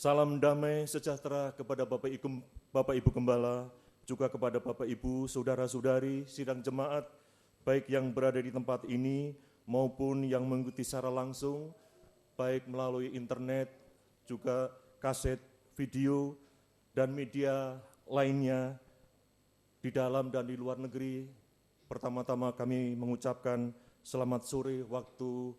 Salam damai sejahtera kepada Bapak Ibu Gembala, juga kepada Bapak Ibu, Saudara-saudari, sidang jemaat, baik yang berada di tempat ini maupun yang mengikuti secara langsung, baik melalui internet, juga kaset, video, dan media lainnya di dalam dan di luar negeri. Pertama-tama kami mengucapkan selamat sore waktu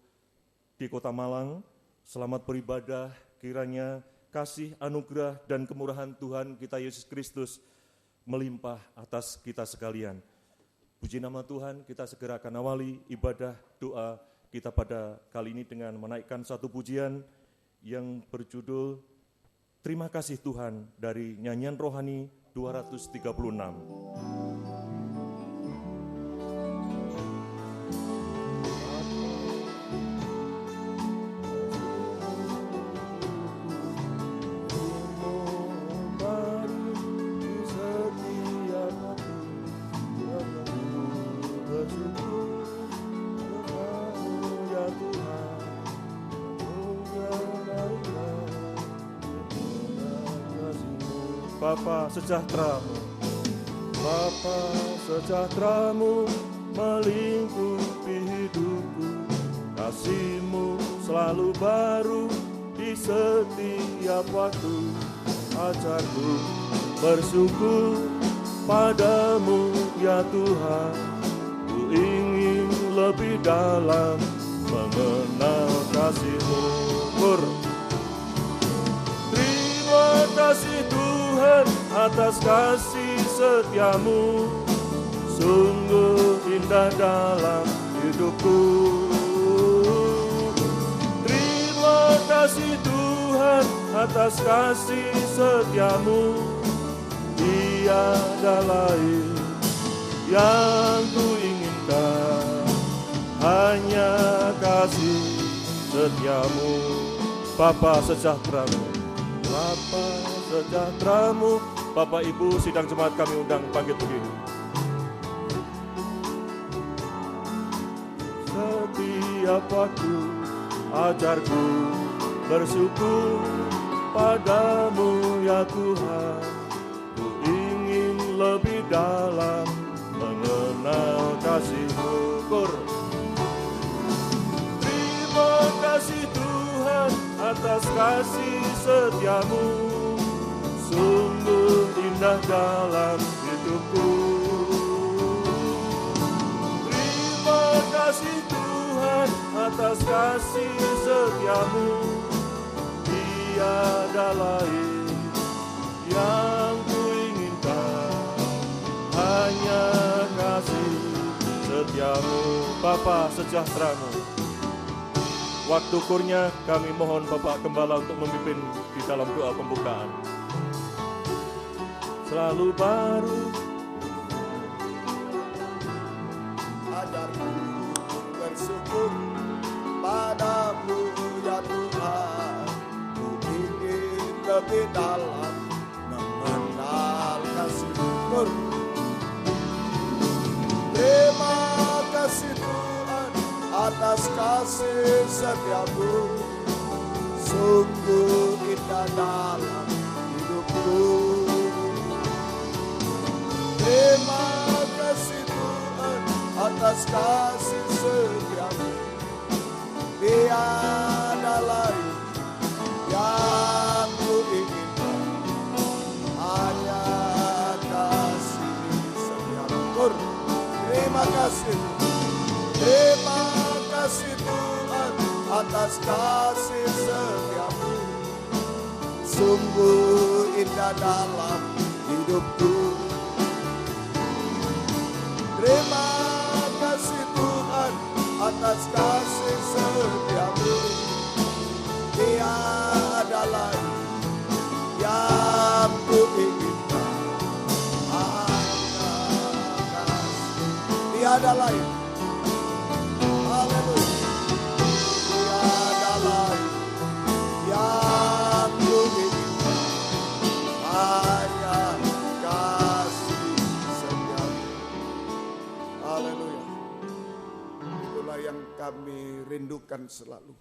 di Kota Malang, selamat beribadah, kiranya kasih, anugerah, dan kemurahan Tuhan kita Yesus Kristus melimpah atas kita sekalian. Puji nama Tuhan, kita segera akan awali ibadah doa kita pada kali ini dengan menaikkan satu pujian yang berjudul Terima Kasih Tuhan dari nyanyian rohani 236. Bapa sejahteramu, Bapa sejahteramu melingkupi hidupku, kasih-Mu selalu baru di setiap waktu. Ajarku bersyukur padamu ya Tuhan, ku ingin lebih dalam mengenal kasih-Mu. Terima kasih Tuhan atas kasih setia-Mu, sungguh indah dalam hidupku. Terima kasih Tuhan atas kasih setia-Mu, tiada lain yang ku inginkan, hanya kasih setia-Mu. Bapa sejahtera-Mu, Bapa sejahtera-Mu. Bapak Ibu sidang jemaat kami undang bangkit berdiri. Setiap waktu ajarku bersyukur padamu ya Tuhan, ku ingin lebih dalam mengenal kasih-Mu. Terima kasih Tuhan atas kasih setia-Mu, sungguh indah dalam hidupku. Terima kasih Tuhan atas kasih setia-Mu, tiada lain yang ku inginkan, hanya kasih setia-Mu. Bapa sejahtera-Mu, waktu kurnya kami mohon Bapak Gembala untuk memimpin di dalam doa pembukaan. Selalu baru ajarku bersyukur padamu ya Tuhan, ku ingin lebih dalam mengenal kasih-Mu. Terima kasih Tuhan atas kasih setia-Mu, sungguh indah dalam hidupku. Terima kasih Tuhan atas kasih setia-Mu, tiada lain yang ku inginkan, hanya kasih setia-Mu. Terima kasih Tuhan atas kasih setia-Mu, sungguh indah dalam hidupku. Terima kasih Tuhan atas kasih setia-Mu, tiada lain yang ku inginkan, hanya kasih, tiada lain. Haleluya. Tiada lain yang ku inginkan, hanya kasih setia-Mu. Haleluya. Itulah yang kami rindukan selalu,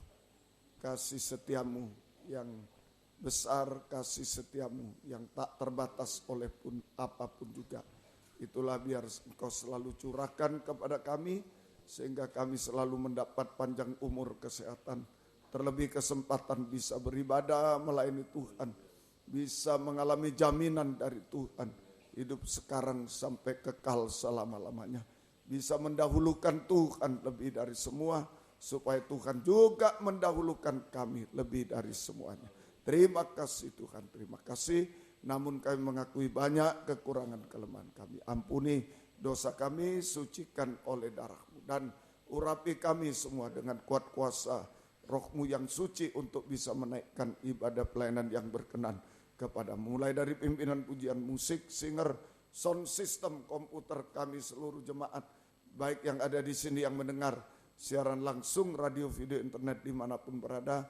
kasih setia-Mu yang besar kasih setiamu yang tak terbatas oleh pun apapun juga. Itulah biar Engkau selalu curahkan kepada kami, sehingga kami selalu mendapat panjang umur, kesehatan, terlebih kesempatan bisa beribadah melayani Tuhan, bisa mengalami jaminan dari Tuhan, hidup sekarang sampai kekal selama-lamanya. Bisa mendahulukan Tuhan lebih dari semua, supaya Tuhan juga mendahulukan kami lebih dari semuanya. Terima kasih Tuhan, terima kasih. Namun kami mengakui banyak kekurangan kelemahan kami. Ampuni dosa kami, sucikan oleh darah-Mu. Dan urapi kami semua dengan kuat kuasa Roh-Mu yang suci untuk bisa menaikkan ibadah pelayanan yang berkenan kepada-Mu. Mulai dari pimpinan pujian musik, singer, sound system, komputer kami seluruh jemaat, baik yang ada di sini yang mendengar siaran langsung, radio, video, internet dimanapun berada,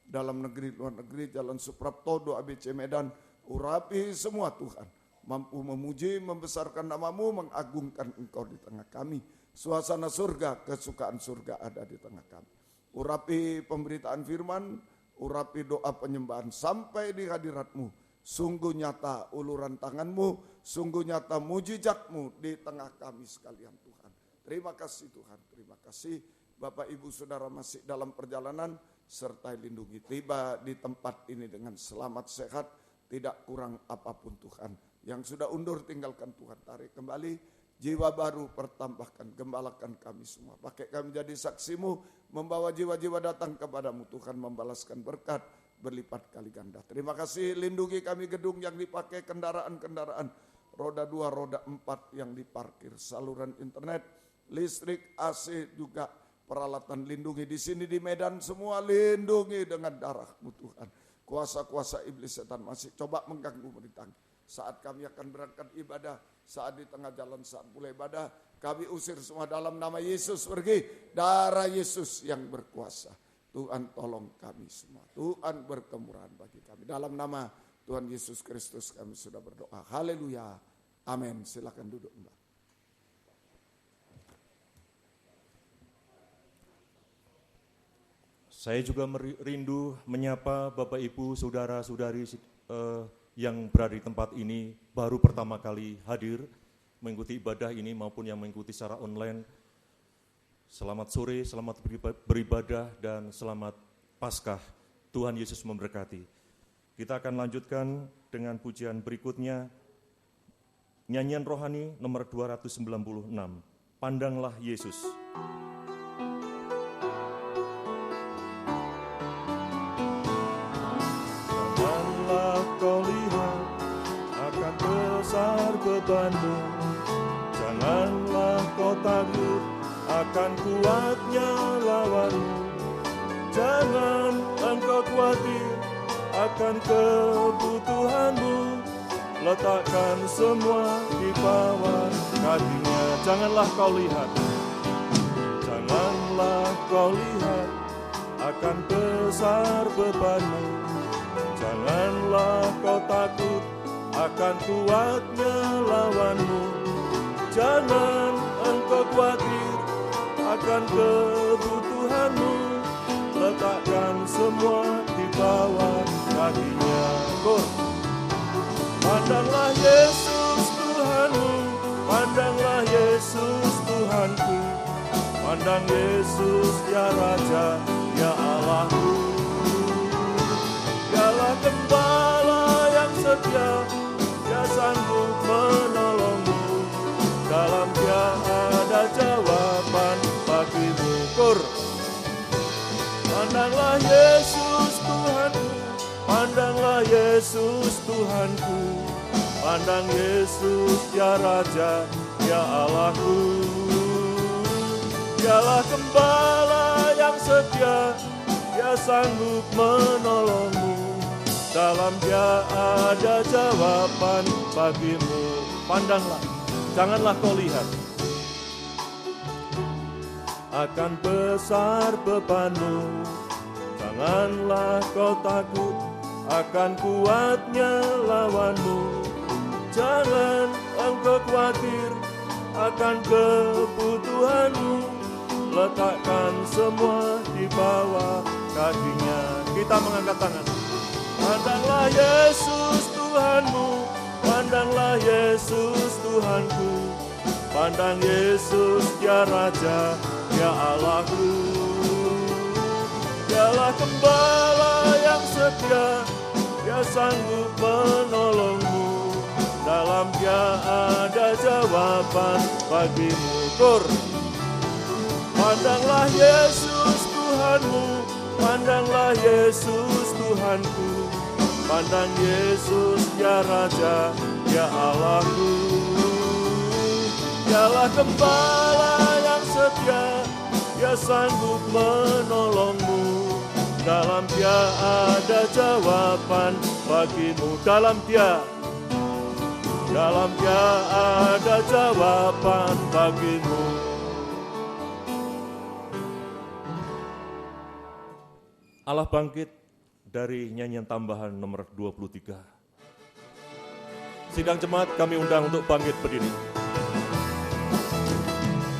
dalam negeri, luar negeri, Jalan Suprapto, ABC Medan, urapi semua Tuhan. Mampu memuji, membesarkan nama-Mu, mengagungkan Engkau di tengah kami. Suasana surga, kesukaan surga ada di tengah kami. Urapi pemberitaan firman, urapi doa penyembahan sampai di hadirat-Mu. Sungguh nyata uluran tangan-Mu, sungguh nyata mujizat-Mu di tengah kami sekalian Tuhan. Terima kasih Tuhan, terima kasih. Bapak Ibu Saudara masih dalam perjalanan, serta lindungi tiba di tempat ini dengan selamat sehat, tidak kurang apapun Tuhan. Yang sudah undur tinggalkan Tuhan, tarik kembali, jiwa baru pertambahkan, gembalakan kami semua. Pakai kami jadi saksi-Mu, membawa jiwa-jiwa datang kepada-Mu. Tuhan membalaskan berkat berlipat kali ganda. Terima kasih, lindungi kami gedung yang dipakai kendaraan-kendaraan, roda 2, roda 4 yang diparkir, saluran internet, listrik, AC juga, peralatan lindungi di sini di Medan semua lindungi dengan darah-Mu Tuhan. Kuasa-kuasa iblis setan masih coba mengganggu merintangi. Saat kami akan berangkat ibadah, saat di tengah jalan, saat mulai ibadah, kami usir semua dalam nama Yesus, pergi. Darah Yesus yang berkuasa. Tuhan tolong kami semua. Tuhan berkemurahan bagi kami. Dalam nama Tuhan Yesus Kristus kami sudah berdoa. Haleluya. Amin. Silakan duduk Mbak. Saya juga rindu menyapa Bapak Ibu, Saudara-saudari yang berada di tempat ini baru pertama kali hadir mengikuti ibadah ini maupun yang mengikuti secara online. Selamat sore, selamat beribadah dan selamat Paskah. Tuhan Yesus memberkati. Kita akan lanjutkan dengan pujian berikutnya. Nyanyian rohani nomor 296. Pandanglah Yesus. Besar bebanmu, janganlah kau takut akan kuatnya lawanmu. Jangan engkau khawatir akan kebutuhanmu, letakkan semua di bawah kakinya. Janganlah kau lihat akan besar bebanmu. Janganlah kau takut akan kuatnya lawanmu. Jangan engkau khawatir akan kebutuhanmu, letakkan semua di bawah kakinya. Pandanglah Yesus Tuhanmu, pandanglah Yesus Tuhanku, pandang Yesus ya Raja, ya Allahku. Dialah Gembala yang setia, Dia sanggup menolongmu, dalam Dia ada jawaban bagimu. Pandanglah Yesus Tuhanku, pandanglah Yesus Tuhanku, pandang Yesus ya Raja, ya Allahku. Dialah Gembala yang setia, Dia sanggup menolongmu, dalam Dia ada jawaban bagimu. Pandanglah, janganlah kau lihat akan besar bebanmu. Janganlah kau takut akan kuatnya lawanmu. Jangan engkau khawatir akan kebutuhanmu, letakkan semua di bawah kakinya. Kita mengangkat tangan. Pandanglah Yesus Tuhanmu, pandanglah Yesus Tuhanku. Pandang Yesus, Dia Raja, Dia Allahku. Dialah Gembala yang setia, Dia sanggup menolongmu. Dalam Dia ada jawaban bagimu. Kur. Pandanglah Yesus Tuhanmu, pandanglah Yesus Tuhanku. Pandang Yesus, Dia Raja, Dia Allahku. Dialah Gembala yang setia, Dia sanggup menolongmu. Dalam Dia ada jawaban bagimu. Dalam Dia ada jawaban bagimu. Allah bangkit dari nyanyian tambahan nomor 23. Sidang jemaat kami undang untuk bangkit berdiri.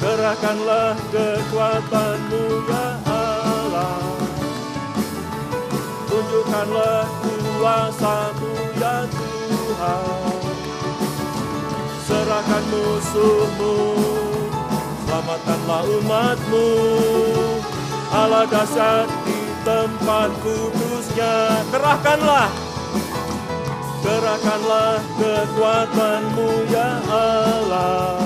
Kerahkanlah kekuatan-Mu ya Allah, tunjukkanlah kuasa-Mu ya Tuhan. Serahkan musuh-Mu, selamatkanlah umat-Mu. Allah dahsyat di tempat kudus-Nya. Kerahkanlah kekuatan-Mu ya Allah,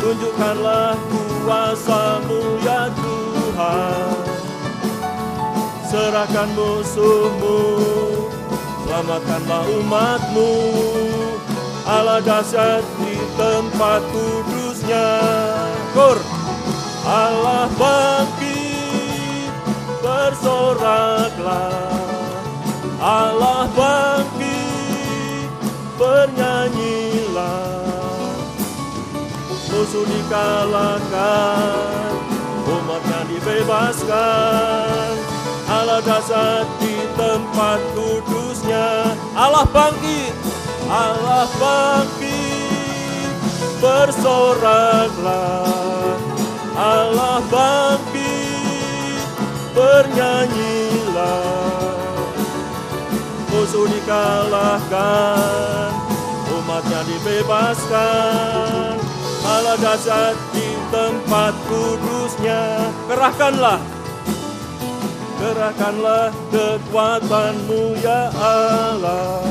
tunjukkanlah kuasa-Mu ya Tuhan. Serahkan musuh-Mu, selamatkanlah umat-Mu. Allah dahsyat di tempat kudus-Nya. Kur. Allah bangkit, bersoraklah. Allah bangkit, bernyanyilah. Musuh dikalahkan, umatnya dibebaskan. Allah dahsyat di tempat kudus-Nya. Allah bangkit, bersoraklah. Allah bangkit, bernyanyilah. Musuh dikalahkan, umatnya dibebaskan. Allah dahsyat di tempat kudus-Nya. Kerahkanlah kekuatan-Mu ya Allah,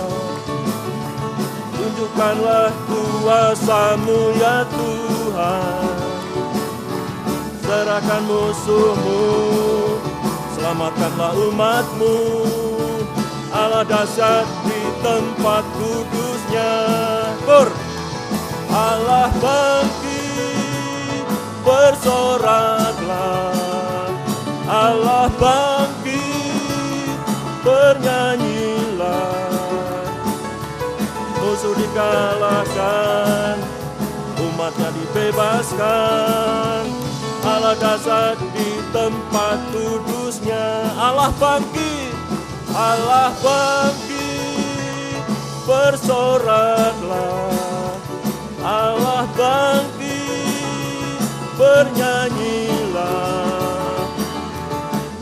tunjukkanlah kuasa-Mu ya Tuhan. Serahkan musuh-Mu, selamatkanlah umat-Mu. Allah dahsyat di tempat kudus-Nya. Kur. Allah bangkit, bersoraklah. Allah bangkit, bernyanyilah. Musuh dikalahkan, umatnya dibebaskan. Allah dahsyat di tempat kudus-Nya. Allah bangkit, bersoraklah. Allah bangkit, bernyanyilah.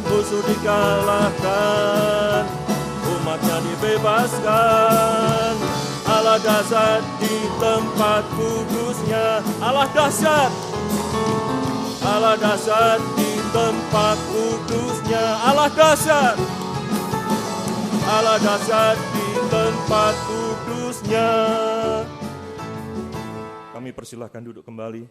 Musuh dikalahkan, umatnya dibebaskan. Allah dahsyat di tempat kudus-Nya. Allah dahsyat di tempat kudus-Nya. Allah dahsyat di tempat kudus-Nya. Kami persilahkan duduk kembali.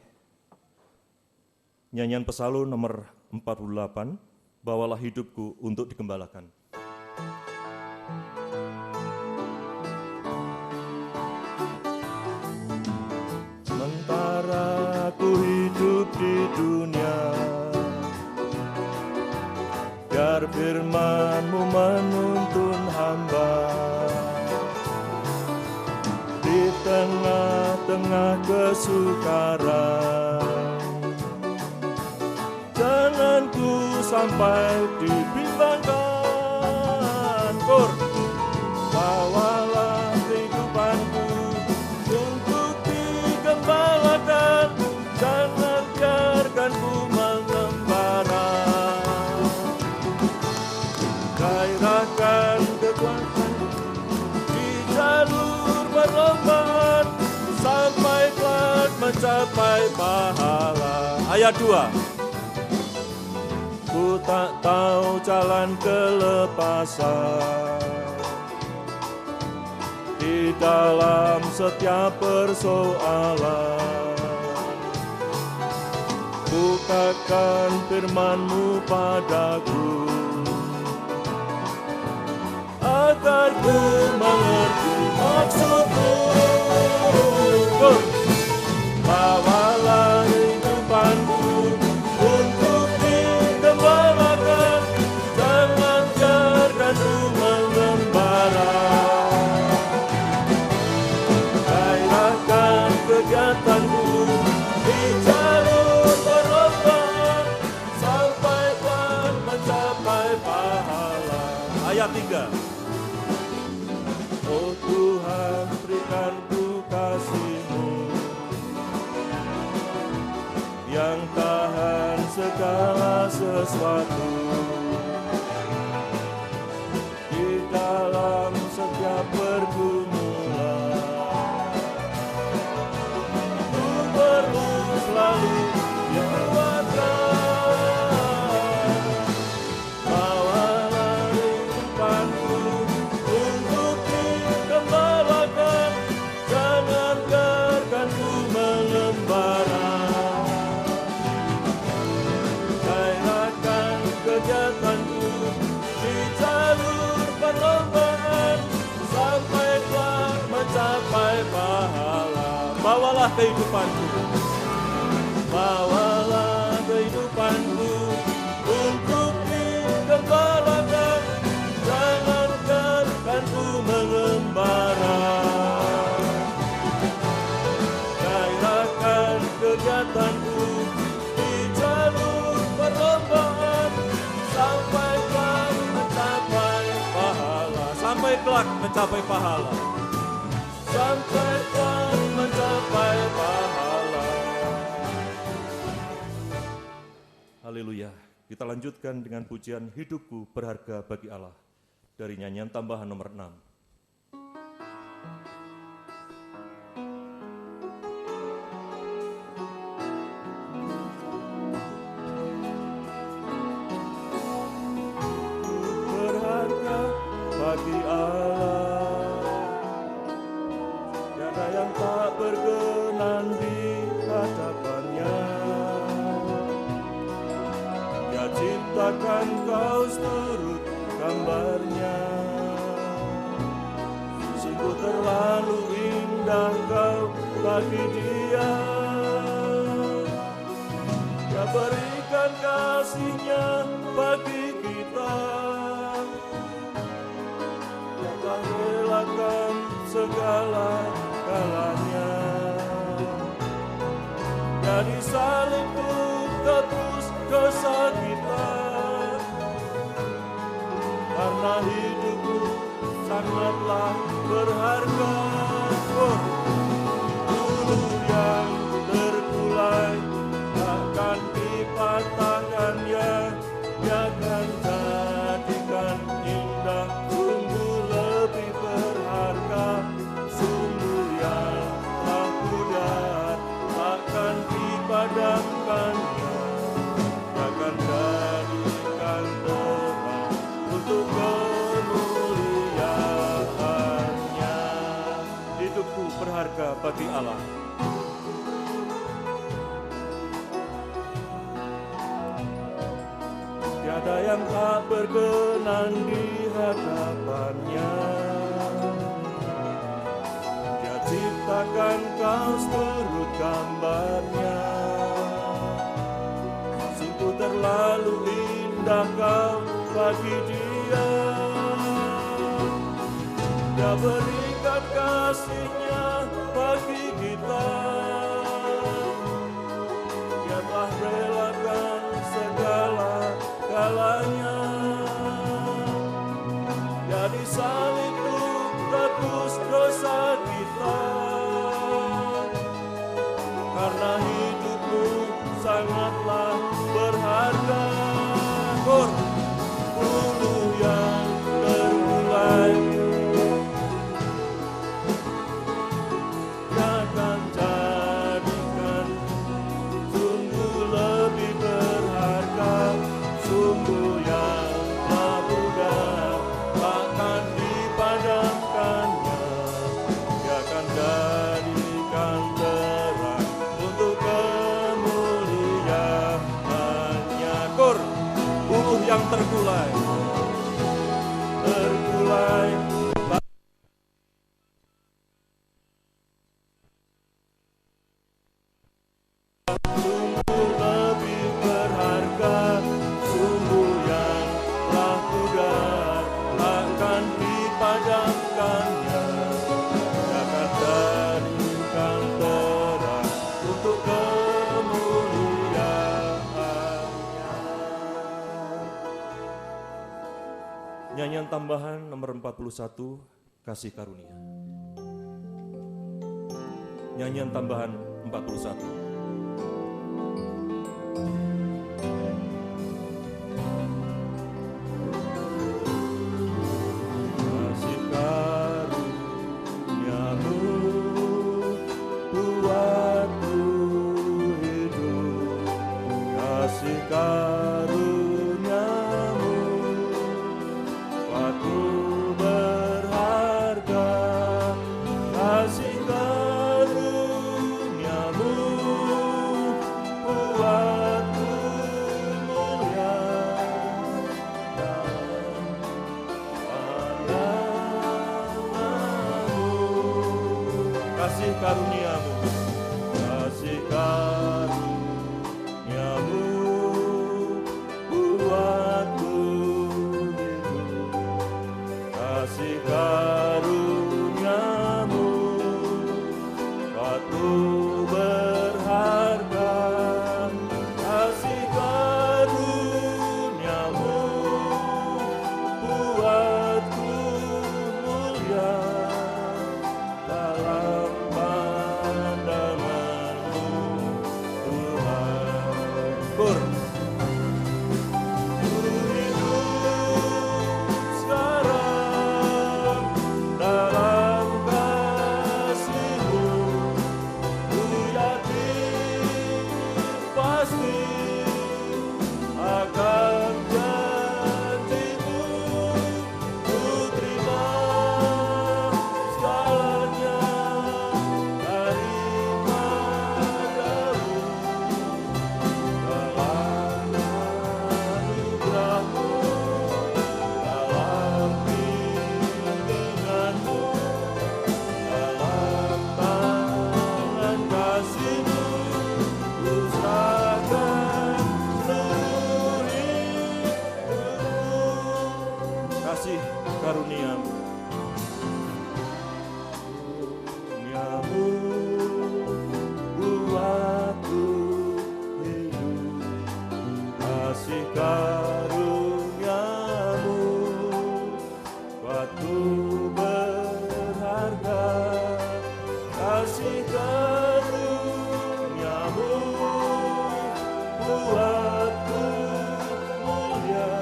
Nyanyian Pesalun nomor 48, Bawalah Hidupku untuk Digembalakan. Sementara ku hidup di dunia, biar firman-Mu menuntun hamba. Di tengah-tengah kesukaran, jangan ku sampai dibimbangkan. Kur. Bawalah kehidupanku untuk digembalakan, jangan biarkan ku mengembara. Gairahkan mencapai pahala. Ayat 2. Ku tak tahu jalan kelepasan di dalam setiap persoalan. Bukakan firman-Mu padaku agar ku mengerti maksud-Mu. Bawalah kehidupanku untuk digembalakan, jangan biarkan ku mengembara. Gairahkan kegiatanku di jalur perlombaan, sampai Tuhan mencapai pahala. Ayat 3. Oh Tuhan, berikan ku kasih-Mu yang tahan segala sesuatu di dalam setiap pergumulan. Ku perlu selalu dikuatkan. Bawalah kehidupanku untuk digembalakan, jangan biarkan ku mengembara. Gairahkan kegiatanku di jalur perlombaan, sampai Tuhan mencapai pahala. Bawalah kehidupanku, bawalah kehidupanku untuk digembalakan, jangan biarkan ku mengembara. Gairahkan kegiatanku di jalur perlombaan, sampai kelak mencapai pahala. Sampai kelak mencapai pahala. Sampai kelak mencapai pahala. Haleluya. Kita lanjutkan dengan pujian Hidupku Berharga Bagi Allah dari nyanyian tambahan nomor 6. Berharga bagi Allah, tiada yang tak berkenan di hadapannya. Dia ciptakan kau seturut gambarnya, sungguh terlalu indah kau bagi Dia. Dia berikan kasih-Nya bagi kita, Dia telah relakan segala-galanya. Dia disalib untuk tebus dosa kita, karena hidupmu sangatlah berharga. Bulu yang terkulai takkan dipatahkannya, Dia akan jadikan indah, sungguh lebih berharga. Sumber yang tak pudar takkan dipadamkannya, akan jadikan terang untuk kemuliaan-Nya. Hidupku berharga bagi Allah. Tiada yang tak berkenan di hadapannya. Dia ciptakan kau seturut gambarnya, sungguh terlalu indah kau bagi Dia. Dia berikan kasih-Nya bagi kita, Dia telah relakan segala-galanya. Dia disalib untuk tebus dosa kita, karena hidupmu sangatlah berharga. Bulu yang terkulai Nyanyian tambahan nomor 41, Kasih Karunia. Nyanyian tambahan 41. Kasih karuniamu, kasih karuniamu buatku hidup. Kasih karuniamu buatku berharga. Kasih karuniamu buatku mulia dalam karuniamu, karuniamu buatku hidup. Kasih karuniamu buatku berharga. Kasih karuniamu buatku mulia.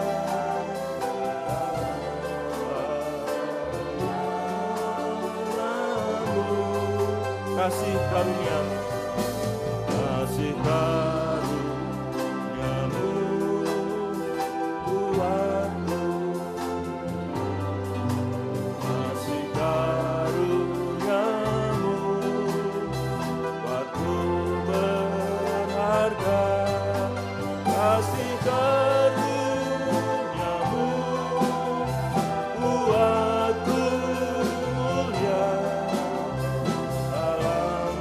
Kasih karuniamu, kasih karuniamu buatku. Kasih karuniamu buatku berharga. Kasih karuniamu buatku mulia dalam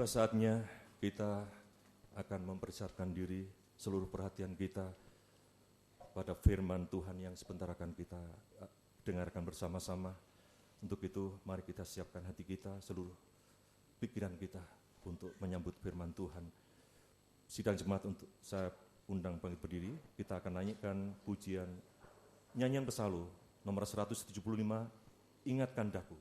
saatnya kita akan mempersiapkan diri, seluruh perhatian kita pada firman Tuhan yang sebentar akan kita dengarkan bersama-sama. Untuk itu mari kita siapkan hati kita, seluruh pikiran kita untuk menyambut firman Tuhan. Sidang jemaat, untuk saya undang bangkit berdiri, kita akan nyanyikan pujian nyanyian pesalu nomor 175, Ingatkan Daku.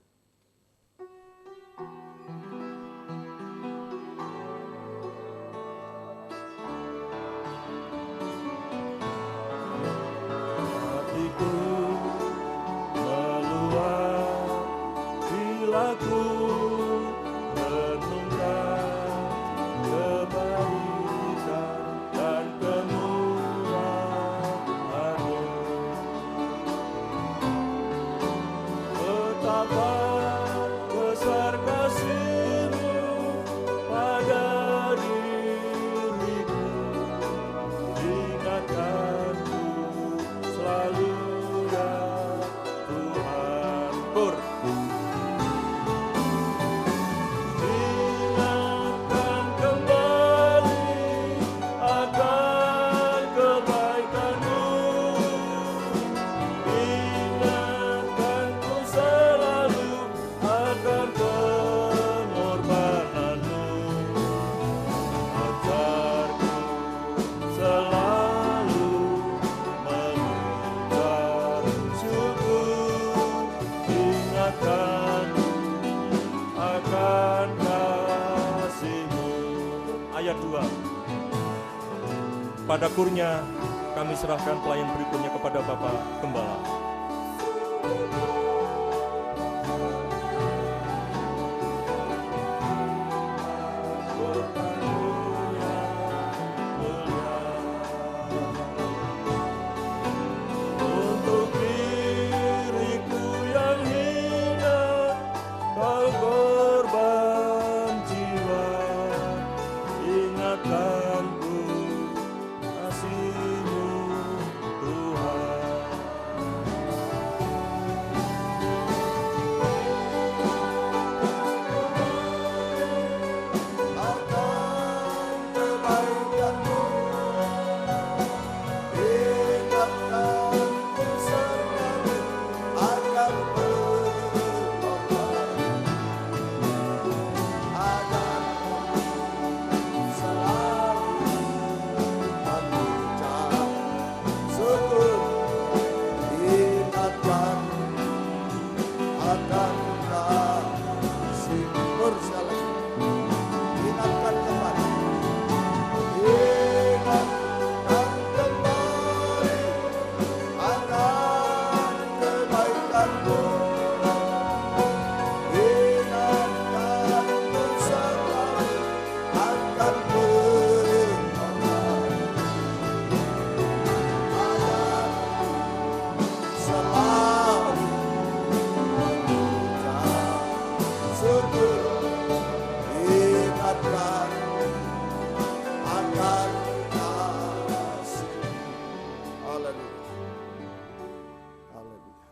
Pada kurnya kami serahkan pelayan berikutnya kepada Bapak Gembala.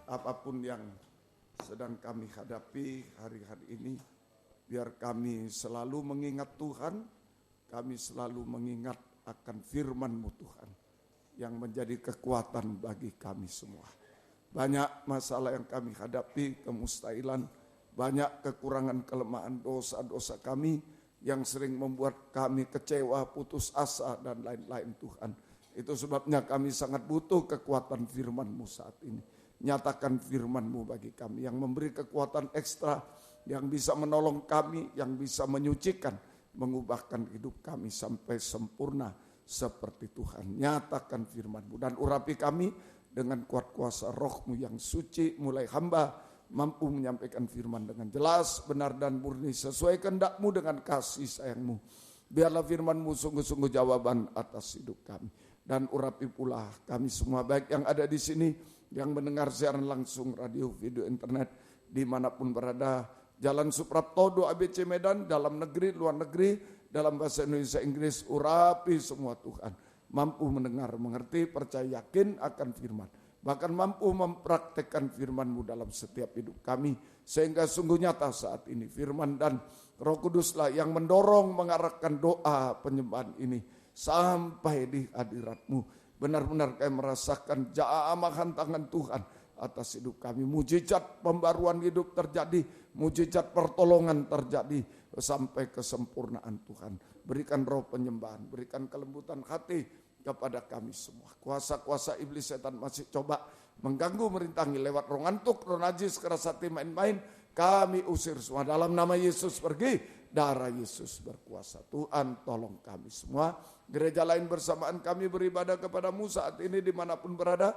Apapun yang sedang kami hadapi hari-hari ini, biar kami selalu mengingat Tuhan, kami selalu mengingat akan firman-Mu Tuhan, yang menjadi kekuatan bagi kami semua. Banyak masalah yang kami hadapi, kemustahilan, banyak kekurangan, kelemahan, dosa-dosa kami yang sering membuat kami kecewa, putus asa, dan lain-lain Tuhan. Itu sebabnya kami sangat butuh kekuatan firman-Mu saat ini. Nyatakan firman-Mu bagi kami yang memberi kekuatan ekstra, yang bisa menolong kami, yang bisa menyucikan, mengubahkan hidup kami sampai sempurna seperti Tuhan. Nyatakan firman-Mu dan urapi kami dengan kuat kuasa Roh-Mu yang suci, mulai hamba mampu menyampaikan firman dengan jelas, benar dan murni sesuai kehendak-Mu dengan kasih sayang-Mu. Biarlah firman-Mu sungguh-sungguh jawaban atas hidup kami. Dan urapi pula kami semua, baik yang ada di sini, yang mendengar siaran langsung radio, video, internet, dimanapun berada, Jalan Suprapto ABC Medan, dalam negeri, luar negeri, dalam bahasa Indonesia, Inggris, urapi semua Tuhan. Mampu mendengar, mengerti, percaya, yakin akan firman. Bahkan mampu mempraktekkan firman-Mu dalam setiap hidup kami. Sehingga sungguh nyata saat ini firman dan Roh Kuduslah yang mendorong mengarahkan doa penyembahan ini sampai di hadirat-Mu. Benar-benar kami merasakan jamahan tangan Tuhan atas hidup kami. Mujizat pembaruan hidup terjadi, mujizat pertolongan terjadi sampai kesempurnaan Tuhan. Berikan roh penyembahan, berikan kelembutan hati kepada kami semua. Kuasa-kuasa iblis setan masih coba mengganggu, merintangi lewat roh ngantuk, roh najis, keras hati, main-main. Kami usir semua dalam nama Yesus, pergi. Darah Yesus berkuasa. Tuhan tolong kami semua. Gereja lain bersamaan kami beribadah kepada-Mu saat ini dimanapun berada.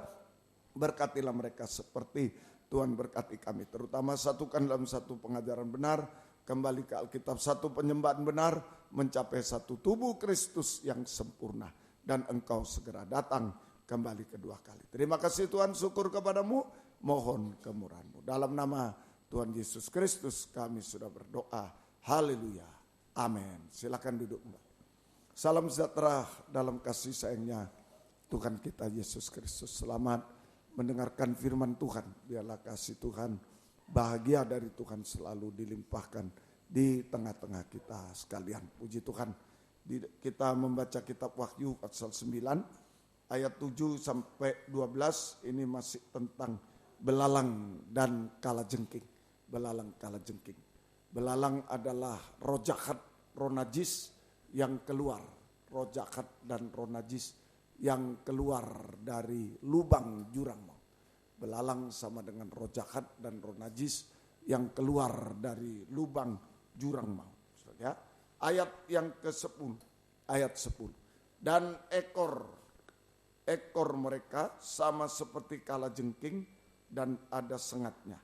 Berkatilah mereka seperti Tuhan berkati kami. Terutama satukan dalam satu pengajaran benar. Kembali ke Alkitab, satu penyembahan benar. Mencapai satu tubuh Kristus yang sempurna. Dan Engkau segera datang kembali kedua kali. Terima kasih Tuhan, syukur kepada-Mu. Mohon kemurahan-Mu. Dalam nama Tuhan Yesus Kristus kami sudah berdoa. Haleluya. Amin. Silakan duduk. Salam sejahtera dalam kasih sayangnya Tuhan kita Yesus Kristus. Selamat mendengarkan firman Tuhan. Biarlah kasih Tuhan, bahagia dari Tuhan selalu dilimpahkan di tengah-tengah kita sekalian. Puji Tuhan. Kita membaca kitab Wahyu pasal 9 ayat 7 sampai 12. Ini masih tentang belalang dan kalajengking. Belalang kalajengking. Belalang adalah roh jahat, roh najis yang keluar. Roh jahat dan roh najis yang keluar dari lubang jurang maut. Belalang sama dengan roh jahat dan roh najis yang keluar dari lubang jurang maut. Ya. Ayat yang ke-10, ayat 10. Dan ekor mereka sama seperti kalajengking dan ada sengatnya.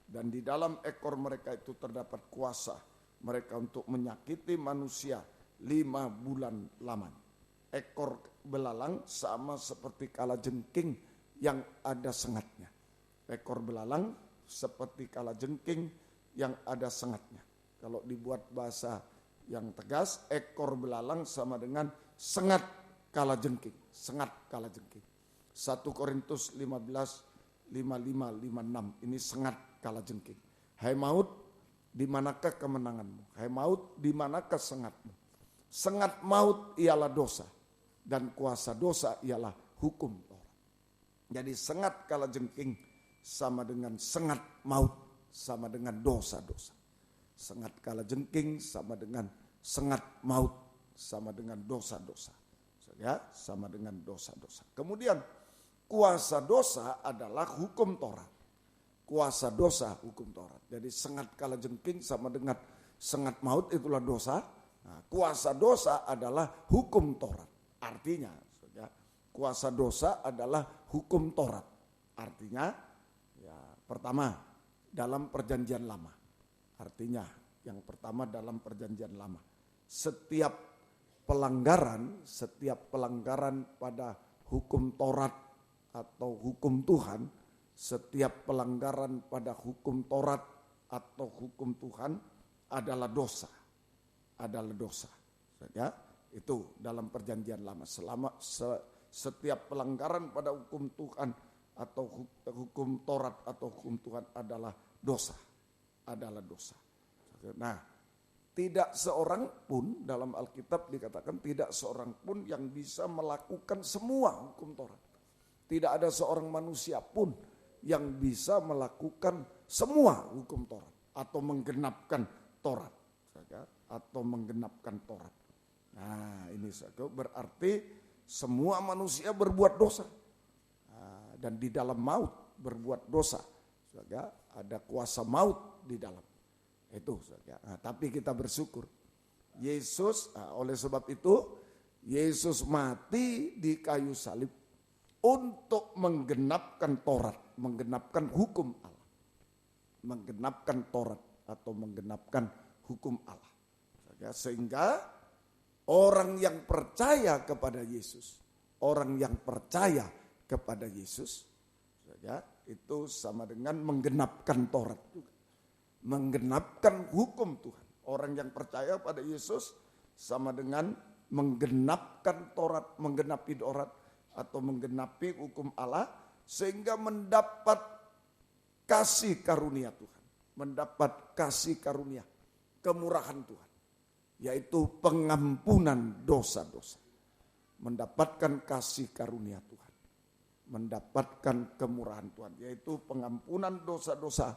Dan di dalam ekor mereka itu terdapat kuasa mereka untuk menyakiti manusia 5 bulan lamanya. Ekor belalang sama seperti kalajengking yang ada sengatnya. Ekor belalang seperti kalajengking yang ada sengatnya. Kalau dibuat bahasa yang tegas, ekor belalang sama dengan sengat kalajengking. Sengat kalajengking. 1 Korintus 15, 55, 56. Ini sengat kalajengking. Hai maut, di manakah kemenanganmu? Hai maut, di manakah sengatmu? Sengat maut ialah dosa, dan kuasa dosa ialah hukum Taurat. Jadi sengat kalajengking sama dengan sengat maut, sama dengan dosa-dosa. Sengat kalajengking sama dengan sengat maut, sama dengan dosa-dosa. Ya, sama dengan dosa-dosa. Kemudian kuasa dosa adalah hukum Taurat. Kuasa dosa hukum Taurat. Jadi sengat kalajengking sama dengan sengat maut itulah dosa. Nah, kuasa dosa adalah hukum Taurat. Artinya, ya, kuasa dosa adalah hukum Taurat. Artinya, ya, pertama dalam perjanjian lama. Artinya, yang pertama dalam perjanjian lama. Setiap pelanggaran pada hukum Taurat atau hukum Tuhan, setiap pelanggaran pada hukum Taurat atau hukum Tuhan adalah dosa. Adalah dosa. Ya, itu dalam perjanjian lama. Setiap pelanggaran pada hukum Tuhan atau hukum Taurat atau hukum Tuhan adalah dosa. Adalah dosa. Nah, tidak seorang pun dalam Alkitab dikatakan tidak seorang pun yang bisa melakukan semua hukum Taurat. Tidak ada seorang manusia pun yang bisa melakukan semua hukum Taurat atau menggenapkan Taurat, atau menggenapkan Taurat. Nah, ini berarti semua manusia berbuat dosa dan di dalam maut berbuat dosa. Ada kuasa maut di dalam itu. Nah, tapi kita bersyukur Yesus, oleh sebab itu Yesus mati di kayu salib untuk menggenapkan Taurat, menggenapkan hukum Allah. Menggenapkan Taurat atau menggenapkan hukum Allah. Sehingga orang yang percaya kepada Yesus, orang yang percaya kepada Yesus, itu sama dengan menggenapkan Taurat juga. Menggenapkan hukum Tuhan. Orang yang percaya pada Yesus sama dengan menggenapkan Taurat, menggenapi Taurat, atau menggenapi hukum Allah sehingga mendapat kasih karunia Tuhan, mendapat kasih karunia kemurahan Tuhan, yaitu pengampunan dosa-dosa. Mendapatkan kasih karunia Tuhan, mendapatkan kemurahan Tuhan, yaitu pengampunan dosa-dosa,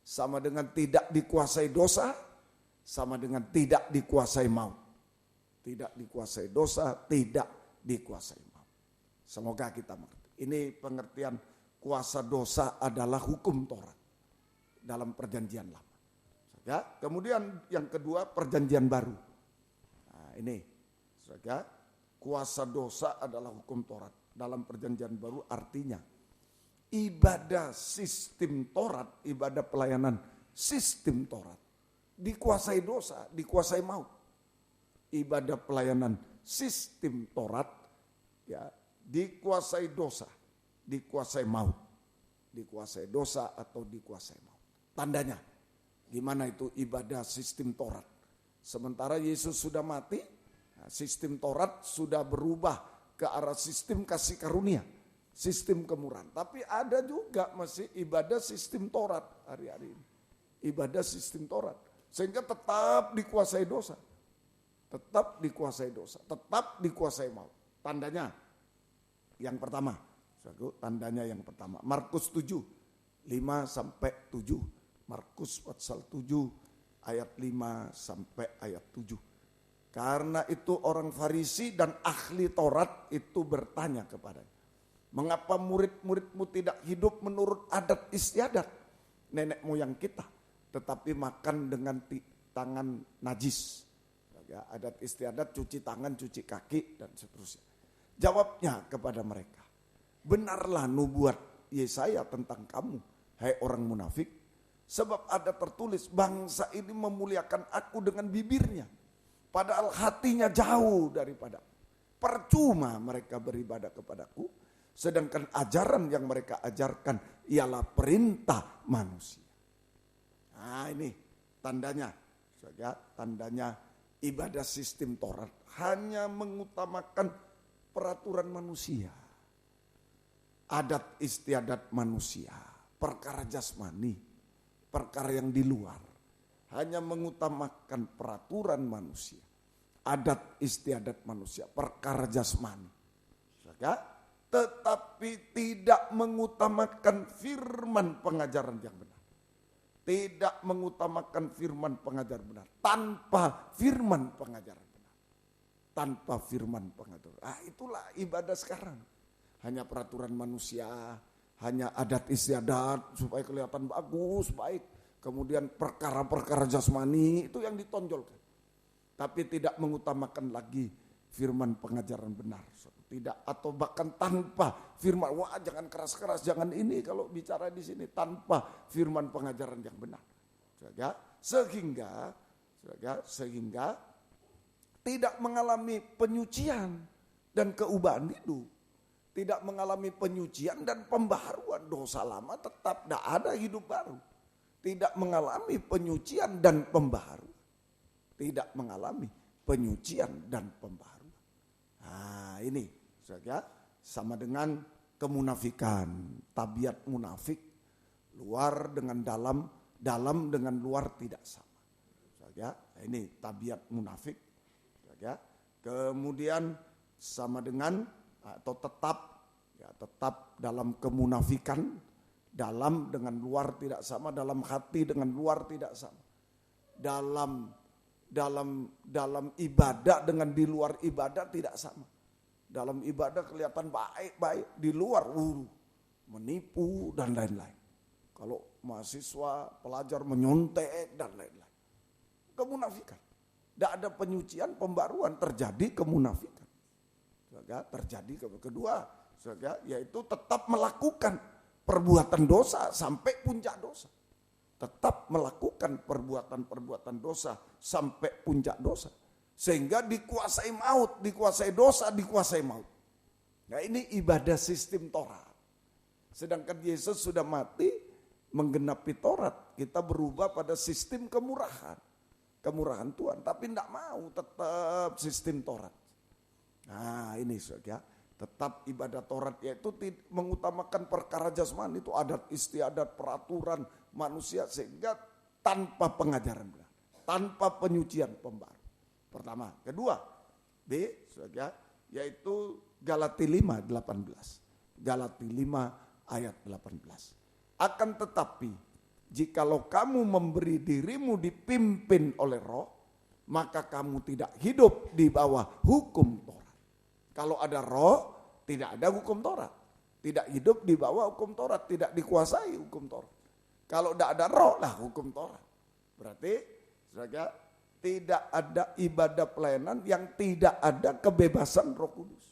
sama dengan tidak dikuasai dosa, sama dengan tidak dikuasai maut. Tidak dikuasai dosa, tidak dikuasai maut. Semoga kita mengerti. Ini pengertian kuasa dosa adalah hukum Taurat dalam perjanjian lama. Ya, kemudian yang kedua perjanjian baru. Nah, ini, saudara, kuasa dosa adalah hukum Taurat dalam perjanjian baru, artinya ibadah sistem Taurat, ibadah pelayanan sistem Taurat dikuasai dosa, dikuasai maut. Ibadah pelayanan sistem Taurat ya dikuasai dosa, dikuasai maut. Dikuasai dosa atau dikuasai maut. Tandanya gimana itu ibadah sistem Taurat? Sementara Yesus sudah mati, sistem Taurat sudah berubah ke arah sistem kasih karunia, sistem kemurahan. Tapi ada juga masih ibadah sistem Taurat hari-hari ini. Ibadah sistem Taurat. Sehingga tetap dikuasai dosa. Tetap dikuasai dosa. Tetap dikuasai maut. Tandanya yang pertama. Tandanya yang pertama. Markus 7, 5-7. Markus pasal 7 ayat 5 sampai ayat 7. Karena itu orang Farisi dan ahli Taurat itu bertanya kepadanya, mengapa murid-muridmu tidak hidup menurut adat istiadat nenek moyang kita, tetapi makan dengan tangan najis. Ya, adat istiadat cuci tangan, cuci kaki dan seterusnya. Jawabnya kepada mereka, benarlah nubuat Yesaya tentang kamu, hai orang munafik, sebab ada tertulis bangsa ini memuliakan aku dengan bibirnya, padahal hatinya jauh daripada. Percuma mereka beribadah kepadaku, sedangkan ajaran yang mereka ajarkan ialah perintah manusia. Nah ini tandanya, saja tandanya ibadah sistem Taurat hanya mengutamakan peraturan manusia, adat istiadat manusia, perkara jasmani, perkara yang di luar, hanya mengutamakan peraturan manusia, adat istiadat manusia, perkara jasmani, saja, tetapi tidak mengutamakan firman pengajaran yang benar. Tidak mengutamakan firman pengajaran benar. Tanpa firman pengajaran benar. Tanpa firman pengajaran. Itulah ibadah sekarang. Hanya peraturan manusia, hanya adat istiadat supaya kelihatan bagus, baik. Kemudian perkara-perkara jasmani itu yang ditonjolkan. Tapi tidak mengutamakan lagi firman pengajaran benar. Tidak, atau bahkan tanpa firman, wah jangan keras-keras, jangan ini kalau bicara di sini, tanpa firman pengajaran yang benar. Sehingga tidak mengalami penyucian dan keubahan hidup. Tidak mengalami penyucian dan pembaharuan. Dosa lama tetap tidak ada, hidup baru. Tidak mengalami penyucian dan pembaharuan. Tidak mengalami penyucian dan pembaharuan. Nah ini saja sama dengan kemunafikan, tabiat munafik, luar dengan dalam, dalam dengan luar tidak sama. Saja ini tabiat munafik. Saja kemudian sama dengan atau tetap dalam kemunafikan, dalam dengan luar tidak sama, dalam hati dengan luar tidak sama. Dalam ibadah dengan di luar ibadah tidak sama. Dalam ibadah kelihatan baik-baik, di luar menipu dan lain-lain. Kalau mahasiswa, pelajar menyontek dan lain-lain. Kemunafikan. Tidak ada penyucian, pembaruan, terjadi kemunafikan. Terjadi kedua, yaitu tetap melakukan perbuatan dosa sampai puncak dosa. Tetap melakukan perbuatan dosa sampai puncak dosa. Sehingga dikuasai maut, dikuasai dosa, dikuasai maut. Nah ini ibadah sistem Taurat. Sedangkan Yesus sudah mati menggenapi Taurat. Kita berubah pada sistem kemurahan. Kemurahan Tuhan. Tapi tidak mau, tetap sistem Taurat. Nah ini saja. Tetap ibadah Taurat yaitu mengutamakan perkara jasmani, itu adat istiadat peraturan manusia sehingga tanpa pengajaran benar. tanpa penyucian pembaru. Pertama. Kedua, B, saudara, yaitu Galati 5:18. Galati 5 ayat 18. Akan tetapi, jikalau kamu memberi dirimu dipimpin oleh Roh, maka kamu tidak hidup di bawah hukum Taurat. Kalau ada Roh, tidak ada hukum Taurat. Tidak hidup di bawah hukum Taurat, tidak dikuasai hukum Taurat. Kalau tidak ada Roh lah hukum Taurat. Berarti saudara, tidak ada ibadah pelayanan yang tidak ada kebebasan Roh Kudus.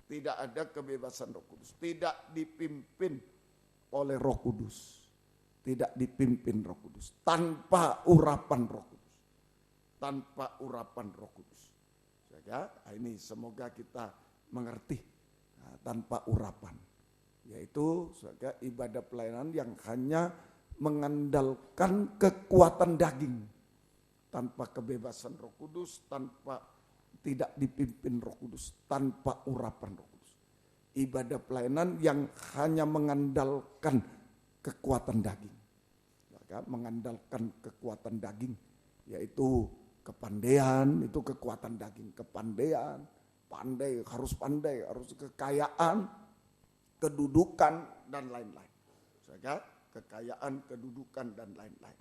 Tidak ada kebebasan Roh Kudus. Tidak dipimpin oleh Roh Kudus. Tidak dipimpin Roh Kudus. Tanpa urapan Roh Kudus. Tanpa urapan Roh Kudus. Saudara, ini semoga kita mengerti. Tanpa urapan. Yaitu saudara, ibadah pelayanan yang hanya mengandalkan kekuatan daging. Tanpa kebebasan Roh Kudus, tanpa tidak dipimpin Roh Kudus, tanpa urapan Roh Kudus. Ibadah pelayanan yang hanya mengandalkan kekuatan daging. Mengandalkan kekuatan daging, yaitu kepandaian, itu kekuatan daging. Kepandaian, harus kekayaan, kedudukan, dan lain-lain. Kekayaan, kedudukan, dan lain-lain.